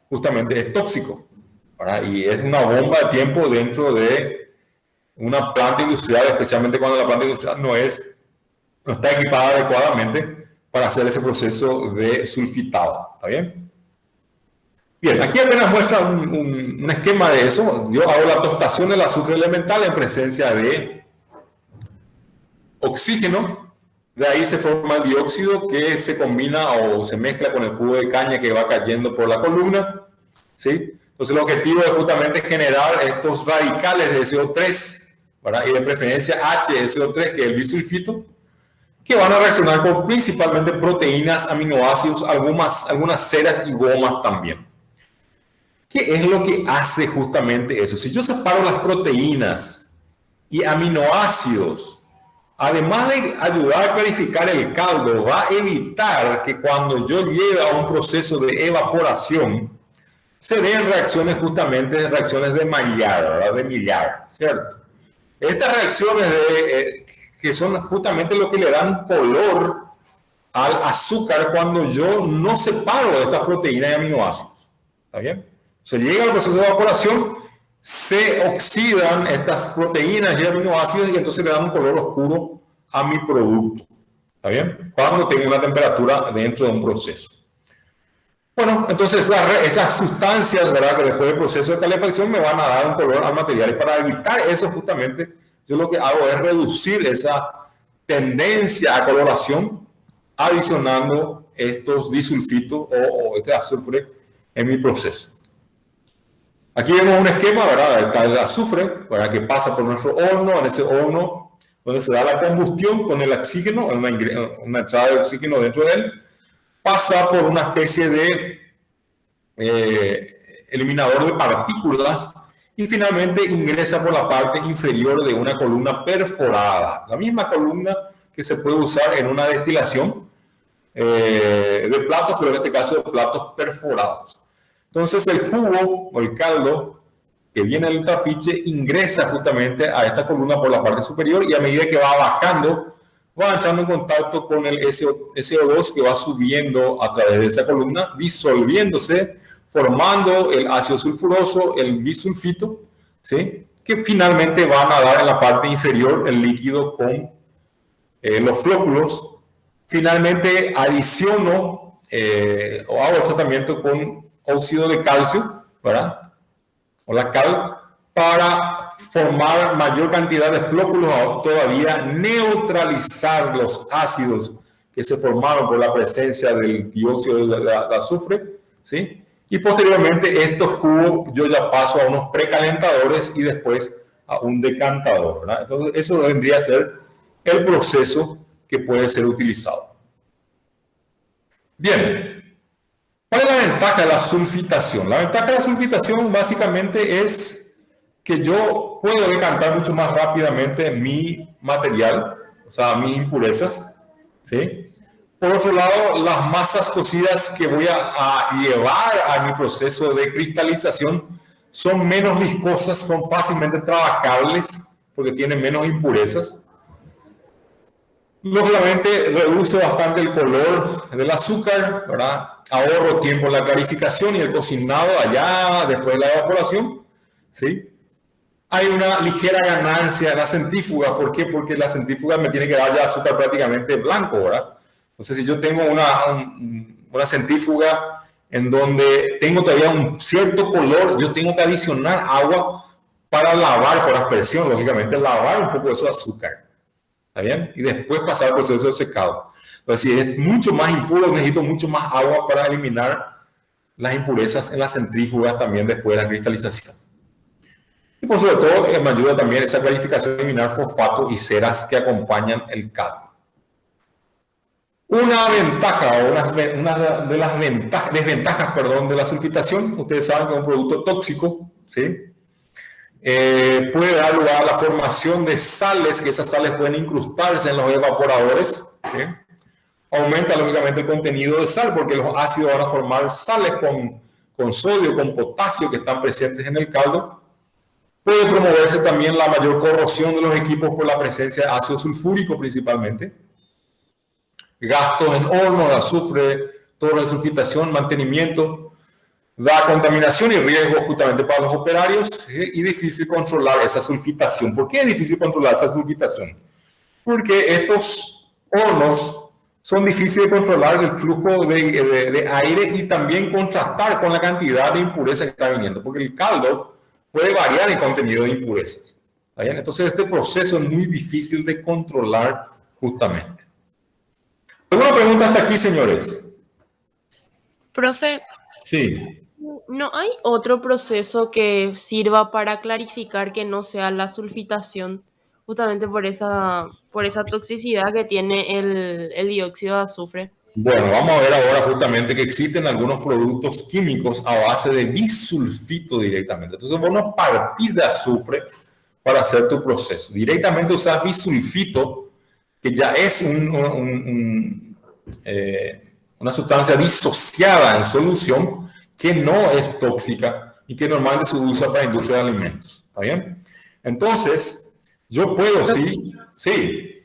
justamente es tóxico, ¿verdad? Y es una bomba de tiempo dentro de una planta industrial, especialmente cuando la planta industrial no está equipada adecuadamente para hacer ese proceso de sulfitado. ¿Está bien? Bien, aquí apenas muestra un esquema de eso. Yo hago la tostación del azufre elemental en presencia de oxígeno. De ahí se forma el dióxido que se combina o se mezcla con el jugo de caña que va cayendo por la columna, ¿sí? Entonces el objetivo es justamente generar estos radicales de CO3, ¿verdad? Y de preferencia H de CO3, que es el bisulfito, que van a reaccionar con principalmente proteínas, aminoácidos, algunas ceras y gomas también. ¿Qué es lo que hace justamente eso? Si yo separo las proteínas y aminoácidos, además de ayudar a clarificar el caldo, va a evitar que cuando yo llegue a un proceso de evaporación, se den reacciones justamente, reacciones de Maillard, ¿verdad? De Maillard, ¿cierto? Estas reacciones que son justamente lo que le dan color al azúcar cuando yo no separo estas proteínas y aminoácidos. ¿Está bien? Se llega al proceso de evaporación, se oxidan estas proteínas y aminoácidos y entonces le dan un color oscuro a mi producto. ¿Está bien? Cuando tengo una temperatura dentro de un proceso. Bueno, entonces esas sustancias, ¿verdad? Que después del proceso de calefacción me van a dar un color al material. Y para evitar eso justamente, yo lo que hago es reducir esa tendencia a coloración adicionando estos disulfitos o este azufre en mi proceso. Aquí vemos un esquema, ¿verdad? Está el azufre, ¿verdad? Que pasa por nuestro horno, en ese horno donde se da la combustión con el oxígeno, una entrada de oxígeno dentro de él, pasa por una especie de eliminador de partículas y finalmente ingresa por la parte inferior de una columna perforada. La misma columna que se puede usar en una destilación de platos, pero en este caso de platos perforados. Entonces el jugo o el caldo que viene del trapiche ingresa justamente a esta columna por la parte superior y a medida que va bajando, va entrando en contacto con el SO2 que va subiendo a través de esa columna, disolviéndose, formando el ácido sulfuroso, el bisulfito, ¿sí? Que finalmente van a dar en la parte inferior el líquido con los flóculos. Finalmente adiciono o hago tratamiento con óxido de calcio, ¿verdad? O la cal, para formar mayor cantidad de flóculos, todavía neutralizar los ácidos que se formaron por la presencia del dióxido de azufre, ¿sí? Y posteriormente estos jugos yo ya paso a unos precalentadores y después a un decantador, ¿verdad? Entonces eso vendría a ser el proceso que puede ser utilizado. Bien. ¿Cuál es la ventaja de la sulfitación? La ventaja de la sulfitación básicamente es que yo puedo decantar mucho más rápidamente mi material, o sea, mis impurezas, ¿sí? Por otro lado, las masas cocidas que voy a llevar a mi proceso de cristalización son menos viscosas, son fácilmente trabajables porque tienen menos impurezas. Lógicamente reduce bastante el color del azúcar, ¿verdad? Ahorro tiempo en la clarificación y el cocinado allá después de la evaporación, ¿sí? Hay una ligera ganancia en la centrífuga. ¿Por qué? Porque la centrífuga me tiene que dar ya azúcar prácticamente blanco, ¿verdad? Entonces, si yo tengo una centrífuga en donde tengo todavía un cierto color, yo tengo que adicionar agua para lavar por aspersión, lógicamente lavar un poco de ese azúcar. ¿Está bien? Y después pasar al proceso de secado. Entonces, si es mucho más impuro, necesito mucho más agua para eliminar las impurezas en las centrífugas también después de la cristalización. Y por sobre todo, me ayuda también esa clarificación a eliminar fosfatos y ceras que acompañan el cadmio. Una ventaja o una de las desventajas de la sulfitación, ustedes saben que es un producto tóxico, ¿sí? Puede dar lugar a la formación de sales, que esas sales pueden incrustarse en los evaporadores, ¿sí? Aumenta lógicamente el contenido de sal porque los ácidos van a formar sales con sodio, con potasio que están presentes en el caldo. Puede promoverse también la mayor corrosión de los equipos por la presencia de ácido sulfúrico principalmente. Gastos en horno, de azufre, torre de sulfitación, mantenimiento. Da contaminación y riesgo justamente para los operarios, ¿sí? Y difícil controlar esa sulfitación. ¿Por qué es difícil controlar esa sulfitación? Porque estos hornos son difíciles de controlar el flujo de aire y también contrastar con la cantidad de impurezas que está viniendo, porque el caldo puede variar en contenido de impurezas. ¿Está bien? Entonces este proceso es muy difícil de controlar justamente. ¿Alguna pregunta hasta aquí, señores? Profe, Sí. ¿no hay otro proceso que sirva para clarificar que no sea la sulfitación, justamente por esa toxicidad que tiene el dióxido de azufre? Bueno, vamos a ver ahora justamente que existen algunos productos químicos a base de bisulfito directamente. Entonces vos no partís de azufre para hacer tu proceso. Directamente usas bisulfito, que ya es una sustancia disociada en solución que no es tóxica y que normalmente se usa para la industria de alimentos. ¿Está bien? Entonces, yo puedo, sí.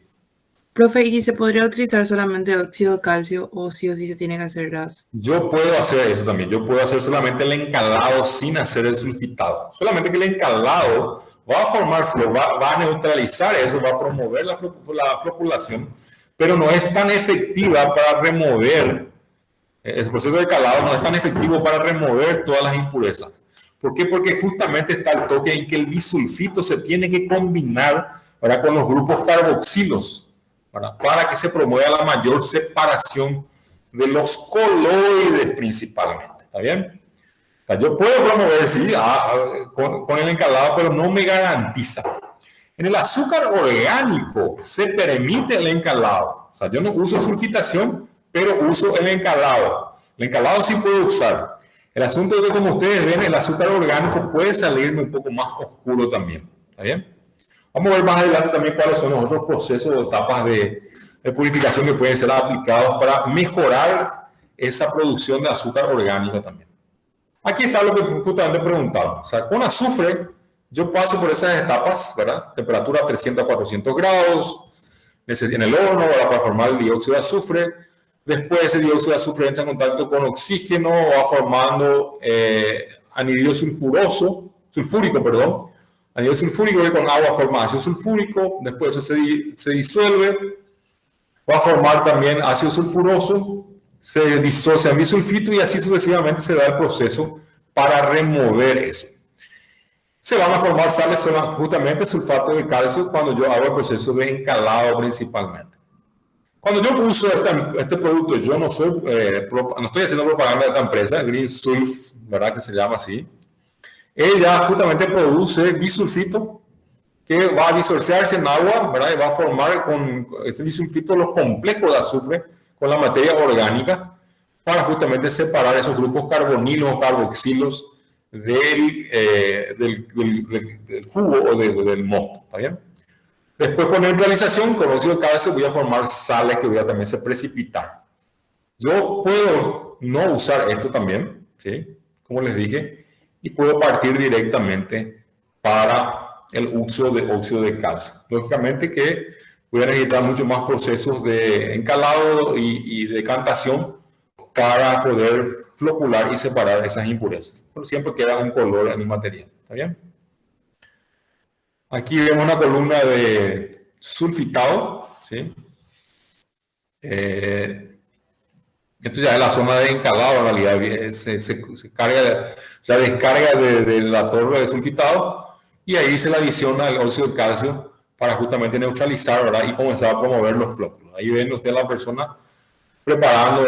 Profe, ¿y se podría utilizar solamente óxido de calcio o sí se tiene que hacer gas? Yo puedo hacer eso también. Yo puedo hacer solamente el encalado sin hacer el sulfitado. Solamente que el encalado va a formar flor, va a neutralizar eso, va a promover la floculación, pero no es tan efectiva para remover. El proceso de calado no es tan efectivo para remover todas las impurezas. ¿Por qué? Porque justamente está el toque en que el bisulfito se tiene que combinar, ¿verdad?, con los grupos carboxilos ¿verdad? Para que se promueva la mayor separación de los coloides principalmente, ¿está bien? O sea, yo puedo promover, sí, con el encalado, pero no me garantiza. En el azúcar orgánico se permite el encalado. O sea, yo no uso sulfitación, pero uso el encalado. El encalado sí puedo usar. El asunto es que, como ustedes ven, el azúcar orgánico puede salirme un poco más oscuro también. ¿Está bien? Vamos a ver más adelante también cuáles son los otros procesos o etapas de purificación que pueden ser aplicados para mejorar esa producción de azúcar orgánica también. Aquí está lo que justamente preguntaron. O sea, con azufre, yo paso por esas etapas, ¿verdad? Temperatura 300 a 400 grados en el horno, ¿verdad? Para formar el dióxido de azufre. Después ese dióxido de azufre entra en contacto con oxígeno, va formando anhídrido sulfúrico, perdón. Anhídrido sulfúrico que con agua forma ácido sulfúrico, después eso se disuelve, va a formar también ácido sulfuroso, se disocia en bisulfito y así sucesivamente se da el proceso para remover eso. Se van a formar sales justamente sulfato de calcio cuando yo hago el proceso de encalado principalmente. Cuando yo uso este producto, yo no estoy haciendo propaganda de esta empresa, Green Sulf, ¿verdad? Que se llama así. Ella justamente produce bisulfito que va a disociarse en agua, ¿verdad? Y va a formar con ese bisulfito los complejos de azufre con la materia orgánica para justamente separar esos grupos carbonilos o carboxilos del jugo o del mosto, ¿está bien? Después, con neutralización, con óxido de calcio, voy a formar sales que voy a también se precipitar. Yo puedo no usar esto también, ¿sí? Como les dije, y puedo partir directamente para el uso de óxido de calcio. Lógicamente que voy a necesitar mucho más procesos de encalado y decantación para poder flocular y separar esas impurezas. Pero siempre queda un color en el material, ¿está bien? Aquí vemos una columna de sulfitado, ¿sí? Esto ya es la zona de encalado, en realidad se descarga de la torre de sulfitado y ahí se le adiciona el óxido de calcio para justamente neutralizar, ¿verdad? Y comenzar a promover los flóculos. Ahí ven ustedes la persona preparando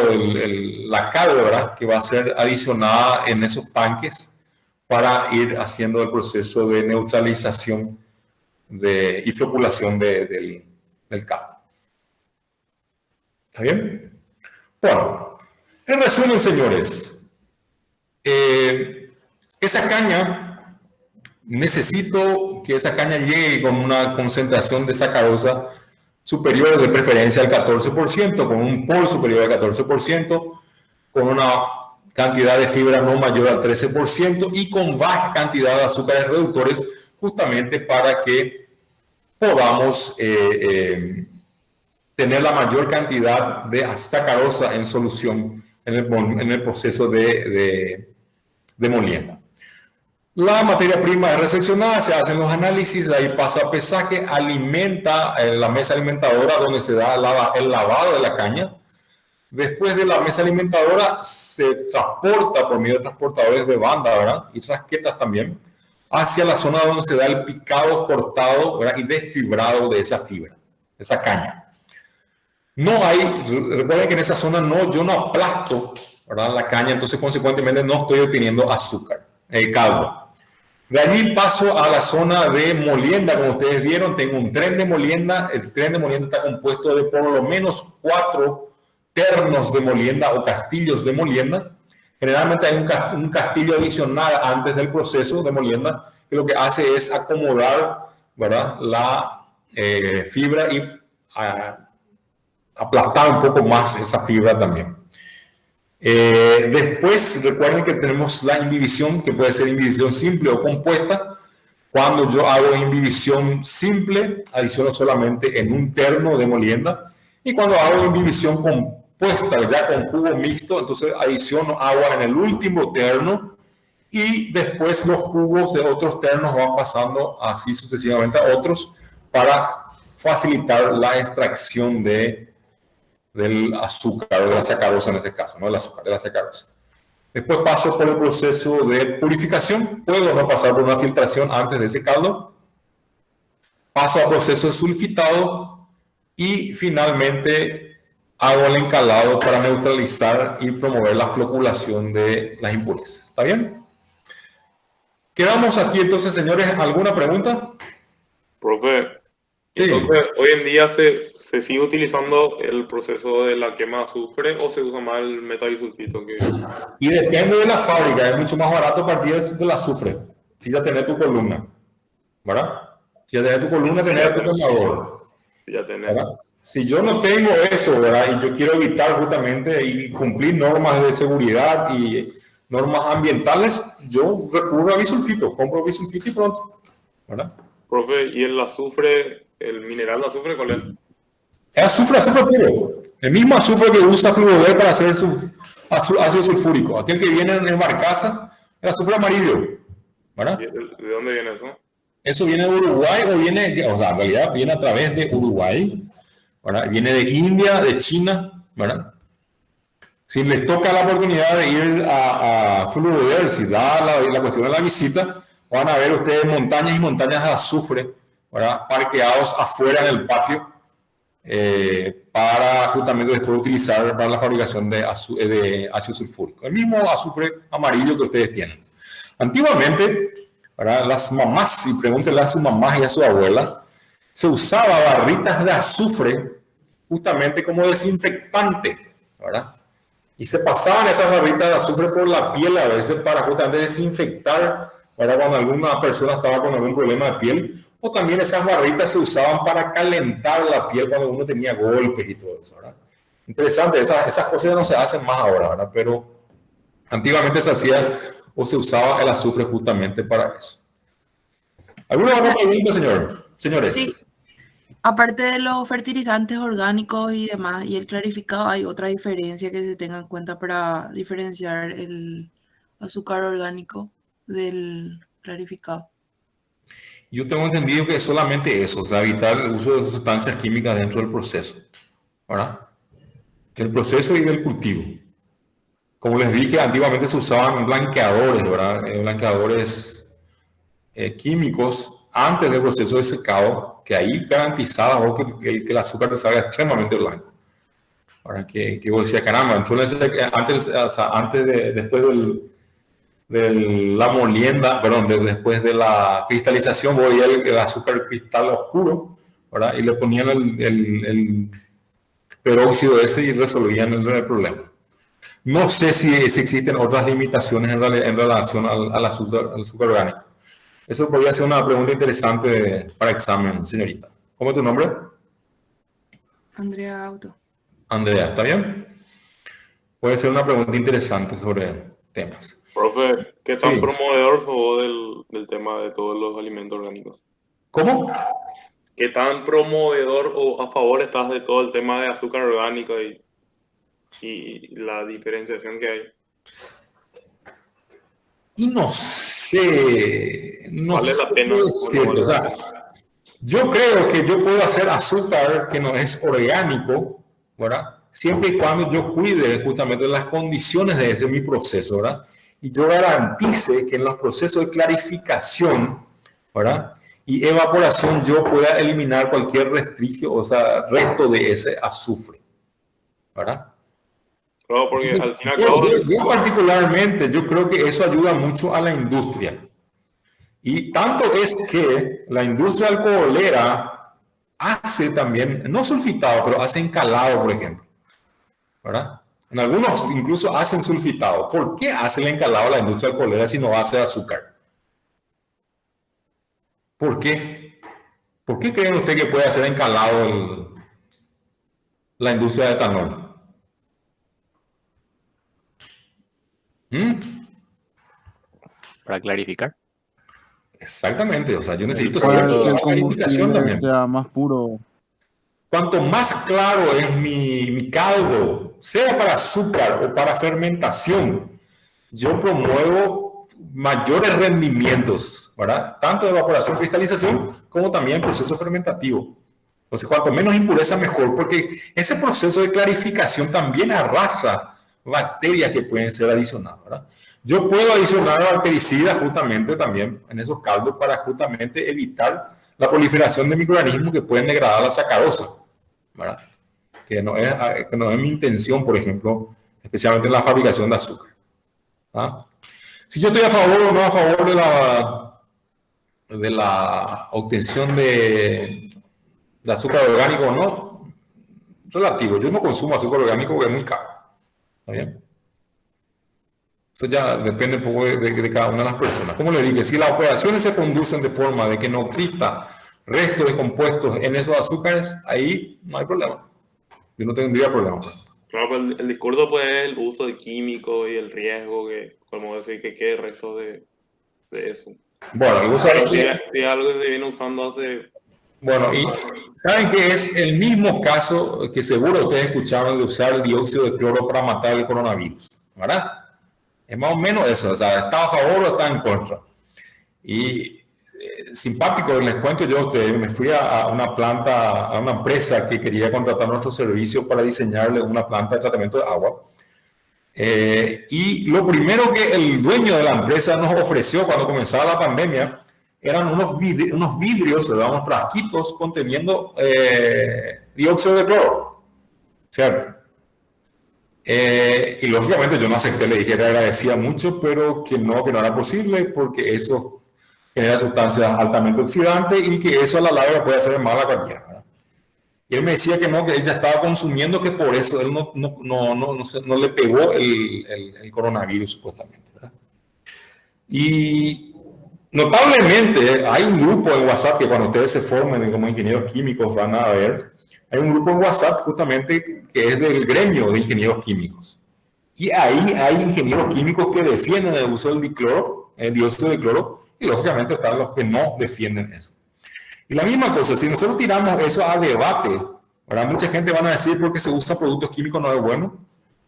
la cal, ¿verdad? Que va a ser adicionada en esos tanques para ir haciendo el proceso de neutralización y floculación del cal. ¿Está bien? Bueno, en resumen, señores, esa caña, necesito que esa caña llegue con una concentración de sacarosa superior, de preferencia al 14%, con un pol superior al 14%, con una cantidad de fibra no mayor al 13% y con baja cantidad de azúcares reductores, justamente para que podamos tener la mayor cantidad de sacarosa en solución en el proceso de molienda. La materia prima es recepcionada, se hacen los análisis, de ahí pasa a pesaje, alimenta la mesa alimentadora donde se da el lavado de la caña. Después de la mesa alimentadora se transporta por medio de transportadores de banda, ¿verdad? Y trasquetas también, hacia la zona donde se da el picado, cortado, ¿verdad? Y desfibrado de esa fibra, de esa caña. Recuerden que en esa zona yo no aplasto, ¿verdad? La caña, entonces consecuentemente no estoy obteniendo azúcar, caldo. De allí paso a la zona de molienda, como ustedes vieron, tengo un tren de molienda. El tren de molienda está compuesto de por lo menos 4 ternos de molienda o castillos de molienda. Generalmente hay un castillo adicional antes del proceso de molienda, que lo que hace es acomodar, ¿verdad? La fibra y aplastar un poco más esa fibra también. Después, recuerden que tenemos la imbibición, que puede ser imbibición simple o compuesta. Cuando yo hago imbibición simple, adiciono solamente en un terno de molienda. Y cuando hago imbibición compuesta, ya con jugo mixto, entonces adiciono agua en el último terno. Y después los jugos de otros ternos van pasando así sucesivamente a otros para facilitar la extracción del azúcar, o de la sacarosa en este caso, no del azúcar, de la sacarosa. Después paso por el proceso de purificación. Puedo no pasar por una filtración antes de ese caldo. Paso al proceso de sulfitado. Y finalmente hago el encalado para neutralizar y promover la floculación de las impurezas. ¿Está bien? Quedamos aquí entonces, señores. ¿Alguna pregunta? Profe, Sí. entonces hoy en día se sigue utilizando el proceso de la quema de azufre o se usa más el metabisulfito que... Y depende de la fábrica, es mucho más barato partir del azufre. Si ya tenés tu columna, ¿verdad? Si ya tenés tu columna, tenés tu quemador, Ya tenés. ¿verdad? Si yo no tengo eso, ¿verdad? Y yo quiero evitar justamente y cumplir normas de seguridad y normas ambientales, yo recurro a bisulfito, compro bisulfito y pronto, ¿verdad? Profe, ¿y el azufre, el mineral de azufre cuál es? Es azufre puro. El mismo azufre que usa Fluoder para hacer su ácido sulfúrico. Aquel que viene en barcaza, el azufre amarillo, ¿verdad? ¿De dónde viene eso? Eso viene de Uruguay o sea, en realidad viene a través de Uruguay, ¿verdad? Viene de India, de China, ¿verdad? Si les toca la oportunidad de ir a Fluoder, si da la cuestión de la visita, van a ver ustedes montañas y montañas de azufre, ¿verdad? Parqueados afuera en el patio, para justamente después utilizar para la fabricación de ácido sulfúrico. El mismo azufre amarillo que ustedes tienen. Antiguamente, ¿verdad? Las mamás, si pregúntenle a sus mamás y a su abuela, se usaba barritas de azufre justamente como desinfectante, ¿verdad? Y se pasaban esas barritas de azufre por la piel a veces para justamente desinfectar, ¿verdad? Cuando alguna persona estaba con algún problema de piel. O también esas barritas se usaban para calentar la piel cuando uno tenía golpes y todo eso, ¿verdad? Interesante, esas cosas ya no se hacen más ahora, ¿verdad? Pero antiguamente se hacía o se usaba el azufre justamente para eso. ¿Alguna otra pregunta, señores? Sí. Aparte de los fertilizantes orgánicos y demás, y el clarificado, ¿hay otra diferencia que se tenga en cuenta para diferenciar el azúcar orgánico del clarificado? Yo tengo entendido que es solamente eso, o sea, evitar el uso de sustancias químicas dentro del proceso, ¿verdad? Del proceso y del cultivo. Como les dije, antiguamente se usaban blanqueadores, ¿verdad? Blanqueadores químicos antes del proceso de secado, que ahí garantizaba que el azúcar te salga extremadamente blanco. Ahora que vos decías, caramba, entonces, después de la molienda, perdón, después de la cristalización, voy el azúcar cristal oscuro, ¿verdad? Y le ponían el peróxido ese y resolvían el problema. No sé si existen otras limitaciones en relación al azúcar orgánico. Eso podría ser una pregunta interesante para examen, señorita. ¿Cómo es tu nombre? Andrea Auto. Andrea, ¿está bien? Puede ser una pregunta interesante sobre temas. Profe, ¿qué tan Sí. promovedor sos del tema de todos los alimentos orgánicos? ¿Cómo? ¿Qué tan promovedor o a favor estás de todo el tema de azúcar orgánico y la diferenciación que hay? Y no sé, no ¿Vale la sé pena? si es cierto. O sea, yo creo que yo puedo hacer azúcar que no es orgánico, ¿verdad? Siempre y cuando yo cuide justamente las condiciones de ese mi proceso, ¿verdad? Y yo garantice que en los procesos de clarificación, ¿verdad? Y evaporación yo pueda eliminar cualquier restigio, o sea, resto de ese azufre, ¿verdad? Claro, porque al fin y al cabo... Yo particularmente, yo creo que eso ayuda mucho a la industria. Y tanto es que la industria alcoholera hace también, no sulfitado, pero hace encalado, por ejemplo, ¿verdad? En algunos incluso hacen sulfitado. ¿Por qué hace el encalado la industria alcoholera si no hace azúcar? ¿Por qué? ¿Por qué creen ustedes que puede hacer encalado la industria de etanol? Para clarificar. Exactamente, o sea, yo necesito Para cierta que el clarificación también. sea más puro. Cuanto más claro es mi caldo, sea para azúcar o para fermentación, yo promuevo mayores rendimientos, ¿verdad? Tanto de evaporación, cristalización, como también proceso fermentativo. Entonces, cuanto menos impureza, mejor, porque ese proceso de clarificación también arrastra bacterias que pueden ser adicionadas, ¿verdad? Yo puedo adicionar bactericidas justamente también en esos caldos para justamente evitar la proliferación de microorganismos que pueden degradar la sacarosa, ¿verdad? Que no es mi intención, por ejemplo, especialmente en la fabricación de azúcar. ¿Ah? Si yo estoy a favor o no a favor de la obtención de azúcar orgánico o no, relativo. Yo no consumo azúcar orgánico porque es muy caro. ¿Está bien? Eso ya depende un poco de cada una de las personas. Como le dije, si las operaciones se conducen de forma de que no exista resto de compuestos en esos azúcares, ahí no hay problema. Yo no tendría problema. Claro, pues el discurso pues es el uso de químicos y el riesgo que, como decir, que quede resto de eso. Bueno, algo Pero sí es algo que se viene usando hace... Bueno, y saben que es el mismo caso que seguro ustedes escucharon de usar el dióxido de cloro para matar el coronavirus, ¿verdad? Es más o menos eso, o sea, ¿está a favor o está en contra? Y simpático, les cuento yo a ustedes, me fui a una planta, a una empresa que quería contratar nuestro servicio para diseñarle una planta de tratamiento de agua. Y lo primero que el dueño de la empresa nos ofreció cuando comenzaba la pandemia eran unos vidrios, unos frasquitos conteniendo dióxido de cloro, ¿cierto? Y lógicamente yo no acepté, le dije que le agradecía mucho, pero que no era posible porque eso genera sustancias altamente oxidantes y que eso a la larga puede hacer mal a cualquiera, ¿verdad? Y él me decía que no, que él ya estaba consumiendo, que por eso él no le pegó el coronavirus supuestamente, ¿verdad? Y notablemente hay un grupo en WhatsApp que cuando ustedes se formen como ingenieros químicos van a ver, hay un grupo en WhatsApp justamente que es del gremio de ingenieros químicos. Y ahí hay ingenieros químicos que defienden el uso del dióxido de cloro, y lógicamente están los que no defienden eso. Y la misma cosa, si nosotros tiramos eso a debate, ¿verdad? Mucha gente van a decir porque se usa productos químicos no es bueno,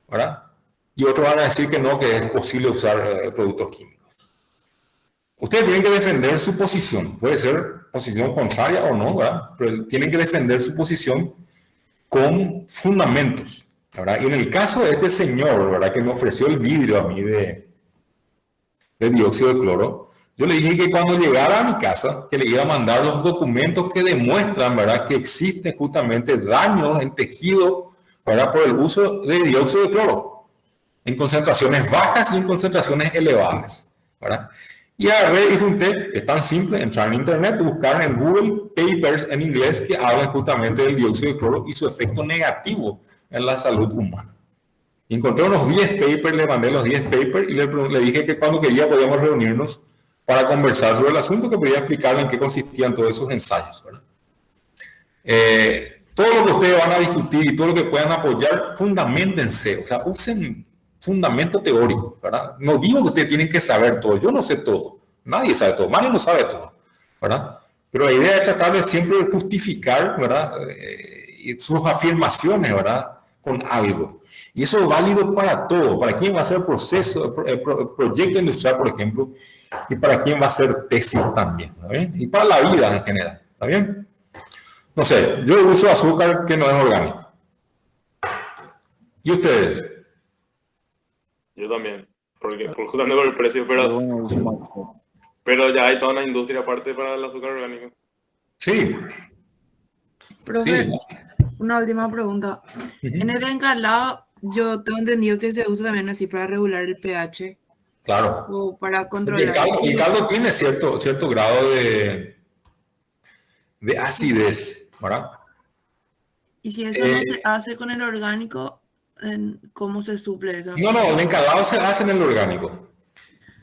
¿verdad? Y otros van a decir que no, que es posible usar productos químicos. Ustedes tienen que defender su posición, puede ser posición contraria o no, ¿verdad? Pero tienen que defender su posición con fundamentos, ¿verdad? Y en el caso de este señor, ¿verdad? Que me ofreció el vidrio a mí de dióxido de cloro, yo le dije que cuando llegara a mi casa, que le iba a mandar los documentos que demuestran, ¿verdad? Que existen justamente daños en tejido, ¿verdad? Por el uso de dióxido de cloro, en concentraciones bajas y en concentraciones elevadas, ¿verdad? Y agarré y junté, es tan simple, entrar en internet, buscar en Google papers en inglés que hablan justamente del dióxido de cloro y su efecto negativo en la salud humana. Y encontré unos 10 papers, le mandé los 10 papers y le dije que cuando quería podíamos reunirnos para conversar sobre el asunto, que podía explicarle en qué consistían todos esos ensayos, ¿verdad? Todo lo que ustedes van a discutir y todo lo que puedan apoyar, fundamentense, o sea, usen fundamento teórico, ¿verdad? No digo que ustedes tienen que saber todo, yo no sé todo, nadie sabe todo, Mario no sabe todo, ¿verdad? Pero la idea es tratar de siempre justificar, ¿verdad? Sus afirmaciones, ¿verdad? Con algo. Y eso es válido para todo, para quien va a hacer proyecto industrial, por ejemplo, y para quien va a hacer tesis también, ¿está bien? Y para la vida en general, ¿está bien? No sé, yo uso azúcar que no es orgánico. ¿Y ustedes? Yo también, justamente por el precio, pero ya hay toda una industria aparte para el azúcar orgánico. Sí. Profe, Sí. una última pregunta. En el encalado, yo tengo entendido que se usa también así para regular el pH Claro. o para Porque controlar. el caldo tiene cierto grado de acidez, ¿verdad? Y si eso no se hace con el orgánico, ¿cómo se suple esa? No, el encalado se hace en el orgánico.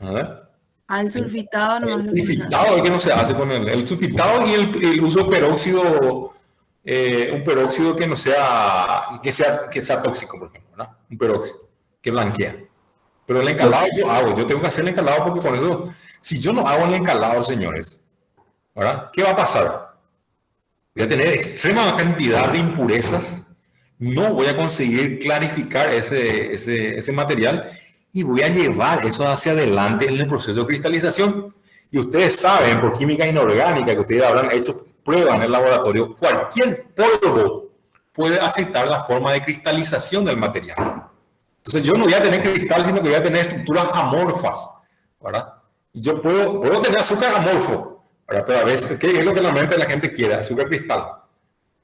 A ver. El sulfitado nomás El lo que se hace. sulfitado es que no se hace con el sulfitado y el uso de peróxido, un peróxido que no sea, que sea tóxico, por ejemplo, ¿verdad? Un peróxido que blanquea. Pero el encalado yo tengo que hacer el encalado porque con eso, si yo no hago el encalado, señores, ¿verdad? ¿Qué va a pasar? Voy a tener extrema cantidad de impurezas, no voy a conseguir clarificar ese material y voy a llevar eso hacia adelante en el proceso de cristalización. Y ustedes saben, por química inorgánica, que ustedes habrán hecho pruebas en el laboratorio, cualquier polvo puede afectar la forma de cristalización del material. Entonces yo no voy a tener cristal, sino que voy a tener estructuras amorfas, ¿verdad? Y yo puedo tener azúcar amorfo, ¿verdad? Pero a veces, ¿qué es lo que la mente de la gente quiere? Azúcar cristal,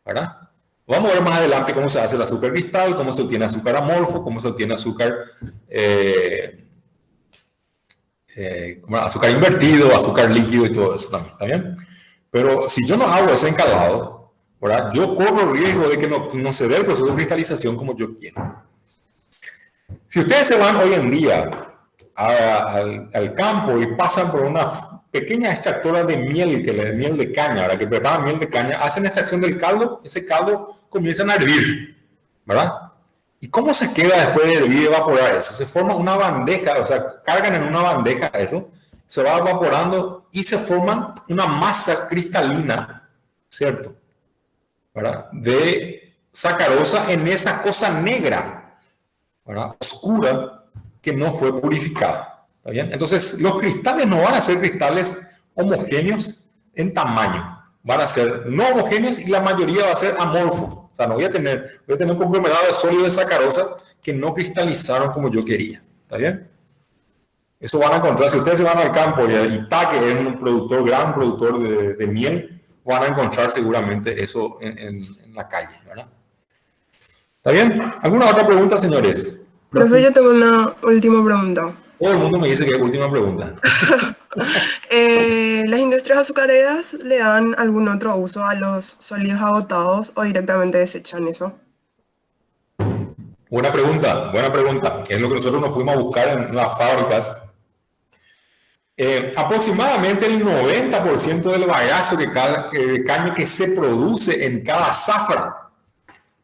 ¿verdad? Vamos a ver más adelante cómo se hace el azúcar cristal, cómo se obtiene azúcar amorfo, cómo se obtiene azúcar, azúcar invertido, azúcar líquido y todo eso también, ¿está bien? Pero si yo no hago ese encalado, ¿verdad? Yo corro riesgo de que no se dé el proceso de cristalización como yo quiero. Si ustedes se van hoy en día al campo y pasan por una pequeña extractora de miel, miel de caña, ¿verdad? Que preparan miel de caña, hacen extracción del caldo, ese caldo comienzan a hervir, ¿verdad? ¿Y cómo se queda después de hervir y evaporar eso? Se forma una bandeja, o sea, cargan en una bandeja eso, se va evaporando y se forman una masa cristalina, ¿cierto? ¿Verdad? De sacarosa en esa cosa negra, ¿verdad? Oscura, que no fue purificada. ¿Está bien? Entonces, los cristales no van a ser cristales homogéneos en tamaño. Van a ser no homogéneos y la mayoría va a ser amorfo. O sea, no voy a tener un conglomerado de sólido de sacarosa que no cristalizaron como yo quería. ¿Está bien? Eso van a encontrar. Si ustedes se van al campo y Itaque es un gran productor de miel, van a encontrar seguramente eso en la calle, ¿verdad? ¿Está bien? ¿Alguna otra pregunta, señores? Profe, yo tengo una última pregunta. Todo el mundo me dice que es última pregunta. ¿Las industrias azucareras le dan algún otro uso a los sólidos agotados o directamente desechan eso? Buena pregunta, buena pregunta. Es lo que nosotros nos fuimos a buscar en las fábricas. Aproximadamente el 90% del bagazo de caña que se produce en cada zafra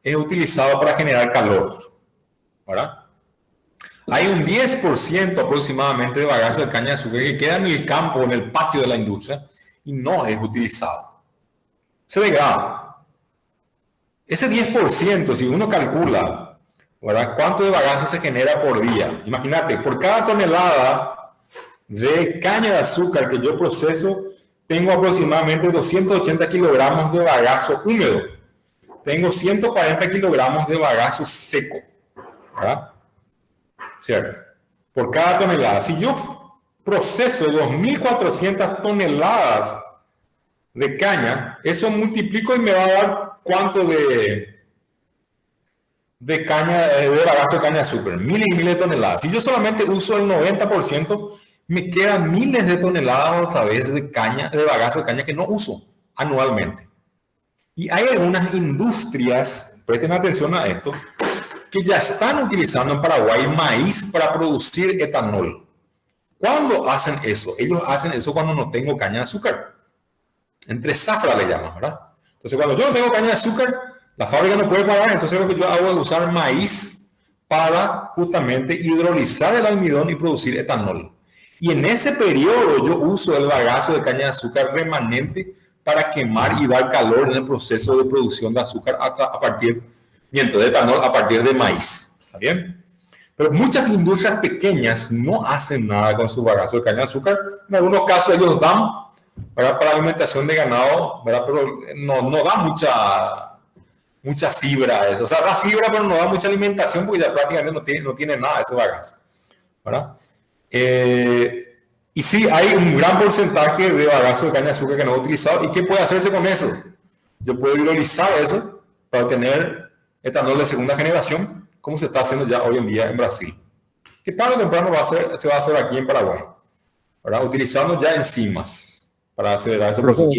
es utilizado para generar calor, ¿verdad? Hay un 10% aproximadamente de bagazo de caña de azúcar que queda en el campo, en el patio de la industria, y no es utilizado. Se degrada. Ese 10%, si uno calcula, ¿verdad?, cuánto de bagazo se genera por día. Imagínate, por cada tonelada de caña de azúcar que yo proceso, tengo aproximadamente 280 kilogramos de bagazo húmedo. Tengo 140 kilogramos de bagazo seco, ¿verdad? ¿Cierto? Por cada tonelada. Si yo proceso 2.400 toneladas de caña, eso multiplico y me va a dar cuánto de bagazo de caña de azúcar. Miles y miles de toneladas. Si yo solamente uso el 90%, me quedan miles de toneladas otra vez de bagazo de caña que no uso anualmente. Y hay algunas industrias, presten atención a esto, que ya están utilizando en Paraguay maíz para producir etanol. ¿Cuándo hacen eso? Ellos hacen eso cuando no tengo caña de azúcar. Entre zafra le llaman, ¿verdad? Entonces, cuando yo no tengo caña de azúcar, la fábrica no puede pagar, entonces lo que yo hago es usar maíz para justamente hidrolizar el almidón y producir etanol. Y en ese periodo yo uso el bagazo de caña de azúcar remanente para quemar y dar calor en el proceso de producción de azúcar de etanol a partir de maíz. ¿Está bien? Pero muchas industrias pequeñas no hacen nada con su bagazo de caña de azúcar. En algunos casos ellos dan, ¿verdad?, para alimentación de ganado, ¿verdad?, pero no da mucha fibra eso. O sea, da fibra, pero no da mucha alimentación porque ya prácticamente no tiene nada de ese bagazo, ¿verdad? Y sí, hay un gran porcentaje de bagazo de caña de azúcar que no he utilizado. ¿Y qué puede hacerse con eso? Yo puedo hidrolizar eso para obtener etanol de segunda generación, como se está haciendo ya hoy en día en Brasil. Que tarde o temprano se va a hacer aquí en Paraguay, ¿verdad?, utilizando ya enzimas para acelerar ese proceso.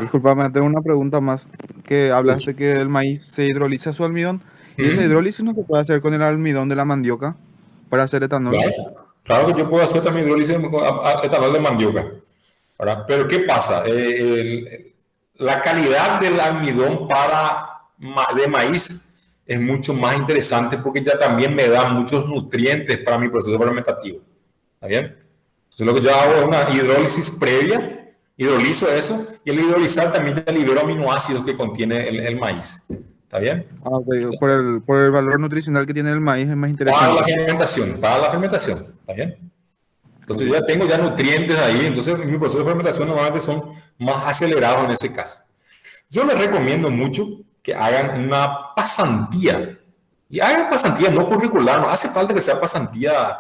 Disculpame, tengo una pregunta más. Que hablaste que el maíz se hidroliza su almidón. ¿Y esa hidrólisis no se puede hacer con el almidón de la mandioca para hacer etanol? Claro que yo puedo hacer también hidrólisis con etanol de mandioca, ¿verdad? Pero ¿qué pasa? La calidad del almidón de maíz es mucho más interesante porque ya también me da muchos nutrientes para mi proceso fermentativo. ¿Está bien? Entonces lo que yo hago es una hidrólisis previa, hidrolizo eso, y el hidrolizar también ya libero aminoácidos que contiene el maíz. ¿Está bien? Okay. Por el valor nutricional que tiene el maíz es más interesante. Para la fermentación. ¿Está bien? Entonces yo ya tengo nutrientes ahí, entonces mi proceso de fermentación normalmente son más acelerados en ese caso. Yo les recomiendo mucho que hagan una pasantía. Y hagan pasantía no curricular, no hace falta que sea pasantía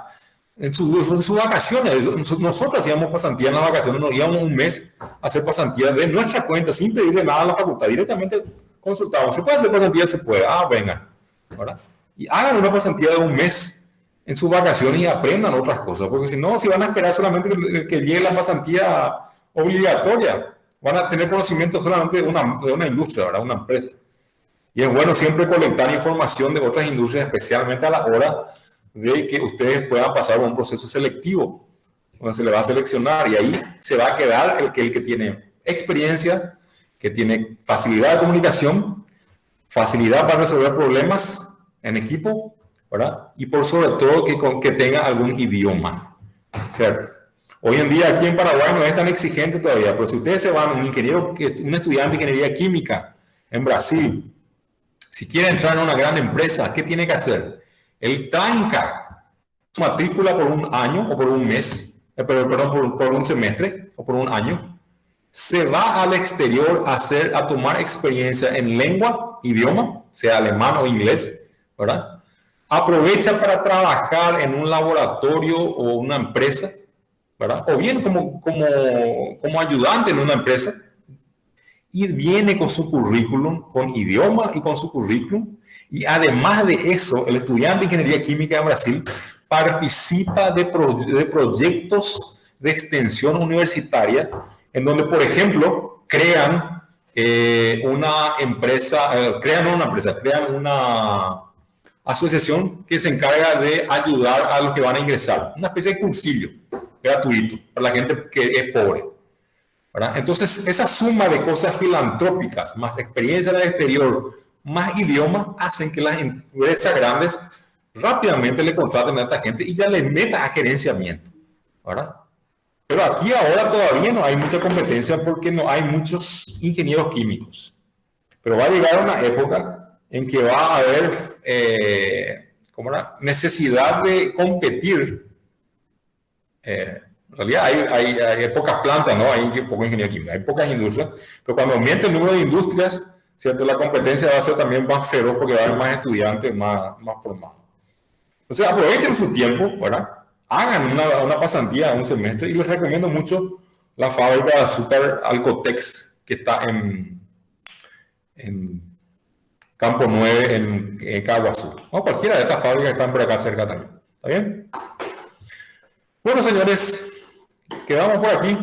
en sus vacaciones. Nosotros hacíamos pasantía en las vacaciones, nos íbamos un mes a hacer pasantía de nuestra cuenta, sin pedirle nada a la facultad, directamente consultamos. ¿Se puede hacer pasantía? Se puede. Ah, vengan. ¿Verdad? Y hagan una pasantía de un mes en sus vacaciones y aprendan otras cosas, porque si no, si van a esperar solamente que llegue la pasantía obligatoria, van a tener conocimiento solamente de una industria, ¿verdad? Una empresa. Y es bueno siempre colectar información de otras industrias, especialmente a la hora de que ustedes puedan pasar por un proceso selectivo, donde se le va a seleccionar y ahí se va a quedar el que tiene experiencia, que tiene facilidad de comunicación, facilidad para resolver problemas en equipo, ¿verdad? Y por sobre todo que tenga algún idioma, ¿cierto? Hoy en día aquí en Paraguay no es tan exigente todavía, pero si ustedes se van, un estudiante de ingeniería química en Brasil, si quiere entrar en una gran empresa, ¿qué tiene que hacer? Él tranca su matrícula por un año o por un mes, perdón, por un semestre o por un año, se va al exterior a tomar experiencia en lengua, idioma, sea alemán o inglés, ¿verdad? Aprovecha para trabajar en un laboratorio o una empresa, ¿verdad? O bien como ayudante en una empresa, y viene con su currículum, con idioma y con su currículum, y además de eso, el estudiante de ingeniería química en Brasil participa de proyectos de extensión universitaria, en donde, por ejemplo, crean una asociación que se encarga de ayudar a los que van a ingresar, una especie de cursillo gratuito para la gente que es pobre, ¿verdad? Entonces, esa suma de cosas filantrópicas, más experiencia en el exterior, más idioma, hacen que las empresas grandes rápidamente le contraten a esta gente y ya le metan a gerenciamiento, ¿verdad? Pero aquí ahora todavía no hay mucha competencia porque no hay muchos ingenieros químicos. Pero va a llegar una época en que va a haber necesidad de competir. En realidad hay pocas plantas, ¿no? Hay pocos ingenieros químicos, hay pocas industrias. Pero cuando aumente el número de industrias, ¿cierto? La competencia va a ser también más feroz porque va a haber más estudiantes más formados. Entonces aprovechen su tiempo, ¿verdad? Hagan una pasantía de un semestre y les recomiendo mucho la fábrica de azúcar Alcotex que está en Campo 9 en Caguazú. O cualquiera de estas fábricas están por acá cerca también. ¿Está bien? Bueno, señores, quedamos por aquí.